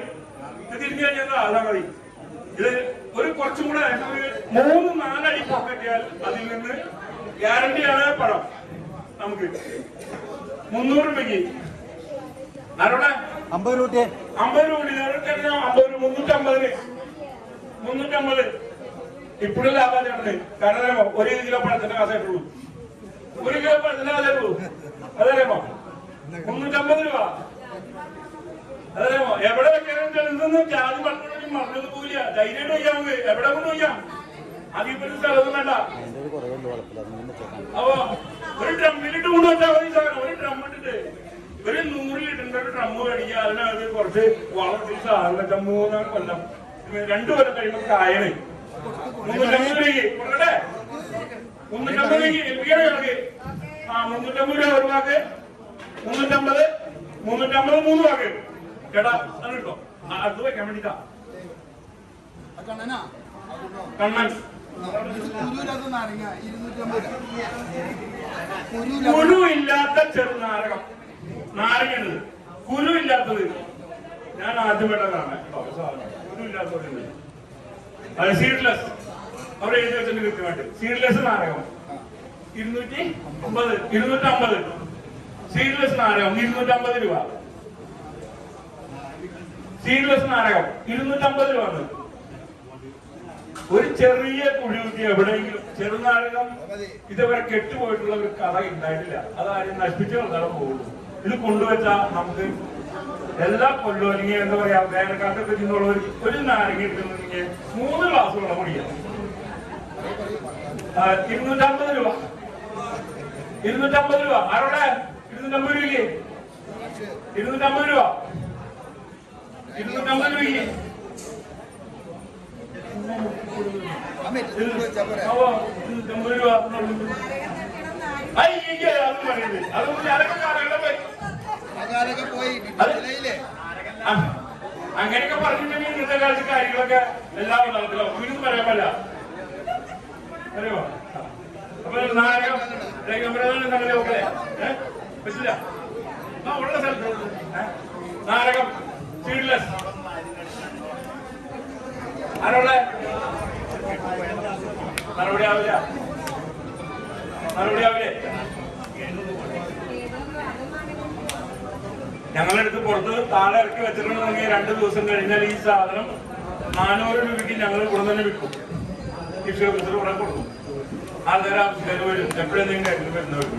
തിരിഞ്ഞു കഴിഞ്ഞാൽ അതാ മതി. ഇത് ഒരു കുറച്ചും കൂടെ 3, 4 അടി പൊക്കറ്റിയാൽ അതിൽ നിന്ന് ഗ്യാരണ്ടിയാണ് പഴം നമുക്ക് 300 രൂപയ്ക്ക്. ആരോടെ 50 രൂപ 350 ഇപ്പോഴും ലാഭം ചേട്ടന്. കാരണം 1 കിലോ പഴത്തിന്റെ കാശായിട്ടുള്ളൂ. 1 കിലോ പഴത്തിന്റെ കാശായിട്ടുള്ളൂ. അതറിയാമോ? 350 രൂപ. അതറിയാമോ? എവിടെ വെക്കാനും ജാതി മറന്നത് പോവില്ല. ധൈര്യമായിട്ട് വയ്യാ നമുക്ക്. എവിടെ കൊണ്ട് വയ്യാം? അതിപ്പോ സ്ഥലമൊന്നും വേണ്ട. അപ്പൊ ഒരു ഡ്രമ്മിലിട്ട് കൊണ്ട് വെച്ചാൽ മതി സാധനം. ഒരു ഡ്രം ഇട്ടിട്ട് ഒരു 100 ലിറ്ററിന്റെ ഒരു ഡ്രം മേടിക്കുക. അതിനകത്ത് കുറച്ച് വളർത്തി സാധനം വെച്ചാൽ 3 കൊല്ലം 2 കൊല്ലം കഴിയുമ്പോൾ കായണ് 350 രൂപയ്ക്ക് കൊടുക്കട്ടെ. 350 രൂപയ്ക്ക് ഏൽപ്പിക്കണേ. ആ 350 രൂപ ഒരു വാക്ക്, 350 3 വാക്ക് ചേട്ടാ. അത് കിട്ടോ അടുത്ത് വെക്കാൻ വേണ്ടിട്ടാ. കണ്ണൻ കുരു ഇല്ലാത്ത ചെറുനാരകം. നാരങ്ങ കുരു ഇല്ലാത്തത് ഞാൻ ആദ്യമായിട്ടാണ്. കുരു ഇല്ലാത്തവരുണ്ട്. അത് സീഡ്ലെസ്. അവർ എഴുതി വെച്ചിട്ട് കൃത്യമായിട്ട് സീഡ്ലെസ് നാരകം 250. സീഡ്ലെസ് നാരകം 250 രൂപ. സീഡ്ലെസ് നാരകം 250 രൂപ. ഒരു ചെറിയ കുഴികുത്തി എവിടെയെങ്കിലും ചെറുനാരകം ഇതുവരെ കെട്ടുപോയിട്ടുള്ള ഒരു കഥ ഉണ്ടായിട്ടില്ല. അതാരും നശിപ്പിച്ചു കളഞ്ഞാൽ പോകുള്ളൂ. ഇത് കൊണ്ടുവച്ചാൽ നമുക്ക് എല്ലാ കൊല്ലവും അല്ലെങ്കിൽ എന്താ പറയാ വേനൽക്കാലത്തൊക്കെ നിന്നുള്ള ഒരു നാരങ്ങ എടുക്കുന്നുണ്ടെങ്കിൽ 3 ഗ്ലാസ് വെള്ളം കുടിക്കാം. 250 രൂപ. 250 രൂപ. ആരോടെ 250 രൂപയ്ക്ക് 250 രൂപ. 250 രൂപയ്ക്ക് 250 രൂപ. അതൊന്നും പറയുന്നത് അതൊന്നും അങ്ങനെയൊക്കെ പറഞ്ഞിട്ടുണ്ടെങ്കിൽ ഇന്നത്തെ കാലത്ത് കാര്യങ്ങളൊക്കെ എല്ലാ മണ്ഡലത്തിലും ഒന്നും പറയാൻ പറ്റില്ല. അറിയോ? അപ്പൊ നാരകം സംഗതി ഒക്കെ പറ്റില്ല. ഉള്ള സ്ഥലത്ത് നാരകം സീഡ്ലെസ് ആരോടെ മറുപടി ആവില്ല. ഞങ്ങളെടുത്ത് പുറത്ത് താഴെ ഇറക്കി വെച്ചിട്ടുണ്ടെങ്കിൽ 2 ദിവസം കഴിഞ്ഞാൽ ഈ സാധനം 400 രൂപയ്ക്ക് ഞങ്ങൾ ഇവിടെ തന്നെ വിൽക്കും. കൃഷി ഓഫീസർ ഇവിടെ കൊടുക്കും. ആൾക്കാർ ആവശ്യക്കാർ വരും. എപ്പോഴെന്തെങ്കിലും കാര്യത്തിൽ വരുന്നവർക്ക്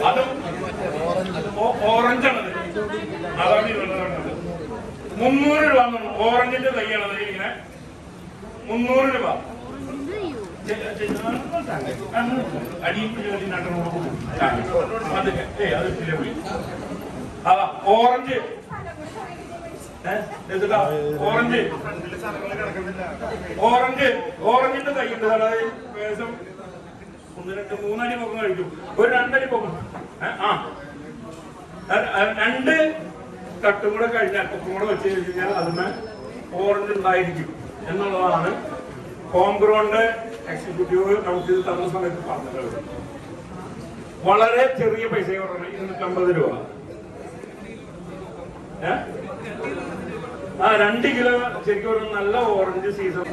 അതും ഓറഞ്ചാണത്. അതാണ് 300 രൂപ. ഓറഞ്ചിന്റെ തൈയാണത്. ഇങ്ങനെ 300 രൂപ. ഓറഞ്ച് ഓറഞ്ചിന്റെ തൈ ഉണ്ട്. അതായത് ഏകദേശം 1, 2, 3 അടി പൊക്കം കഴിക്കും. ഒരു 2 അടി പൊക്കം. 2 തട്ടും കൂടെ കഴിഞ്ഞാൽ പൊക്കം കൂടെ വെച്ച് കഴിഞ്ഞാൽ അതിന് ഓറഞ്ച് ഉണ്ടായിരിക്കും എന്നുള്ളതാണ് ഹോം ഗ്രൗണ്ട് എക്സിക്യൂട്ടീവ് നമുക്ക് ഇത് തന്ന സമയത്ത് പറഞ്ഞത്. വളരെ ചെറിയ പൈസ കുറഞ്ഞ 250 രൂപ. 2 കിലോ ശരിക്കും ഒരു നല്ല ഓറഞ്ച് സീസൺ.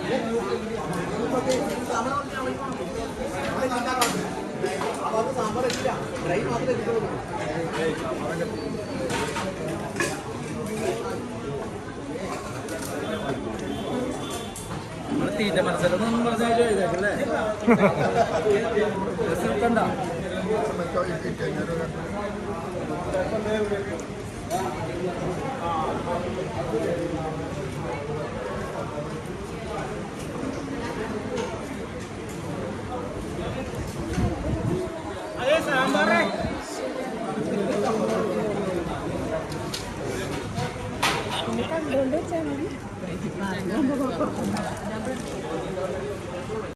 തീറ്റ മത്സരം പറഞ്ഞാൽ എഴുതാക്കല്ലേ റിസൾട്ട് അതെ സാമ്പാറേ കണ്ടുകൊണ്ട് വെച്ചാൽ മതി.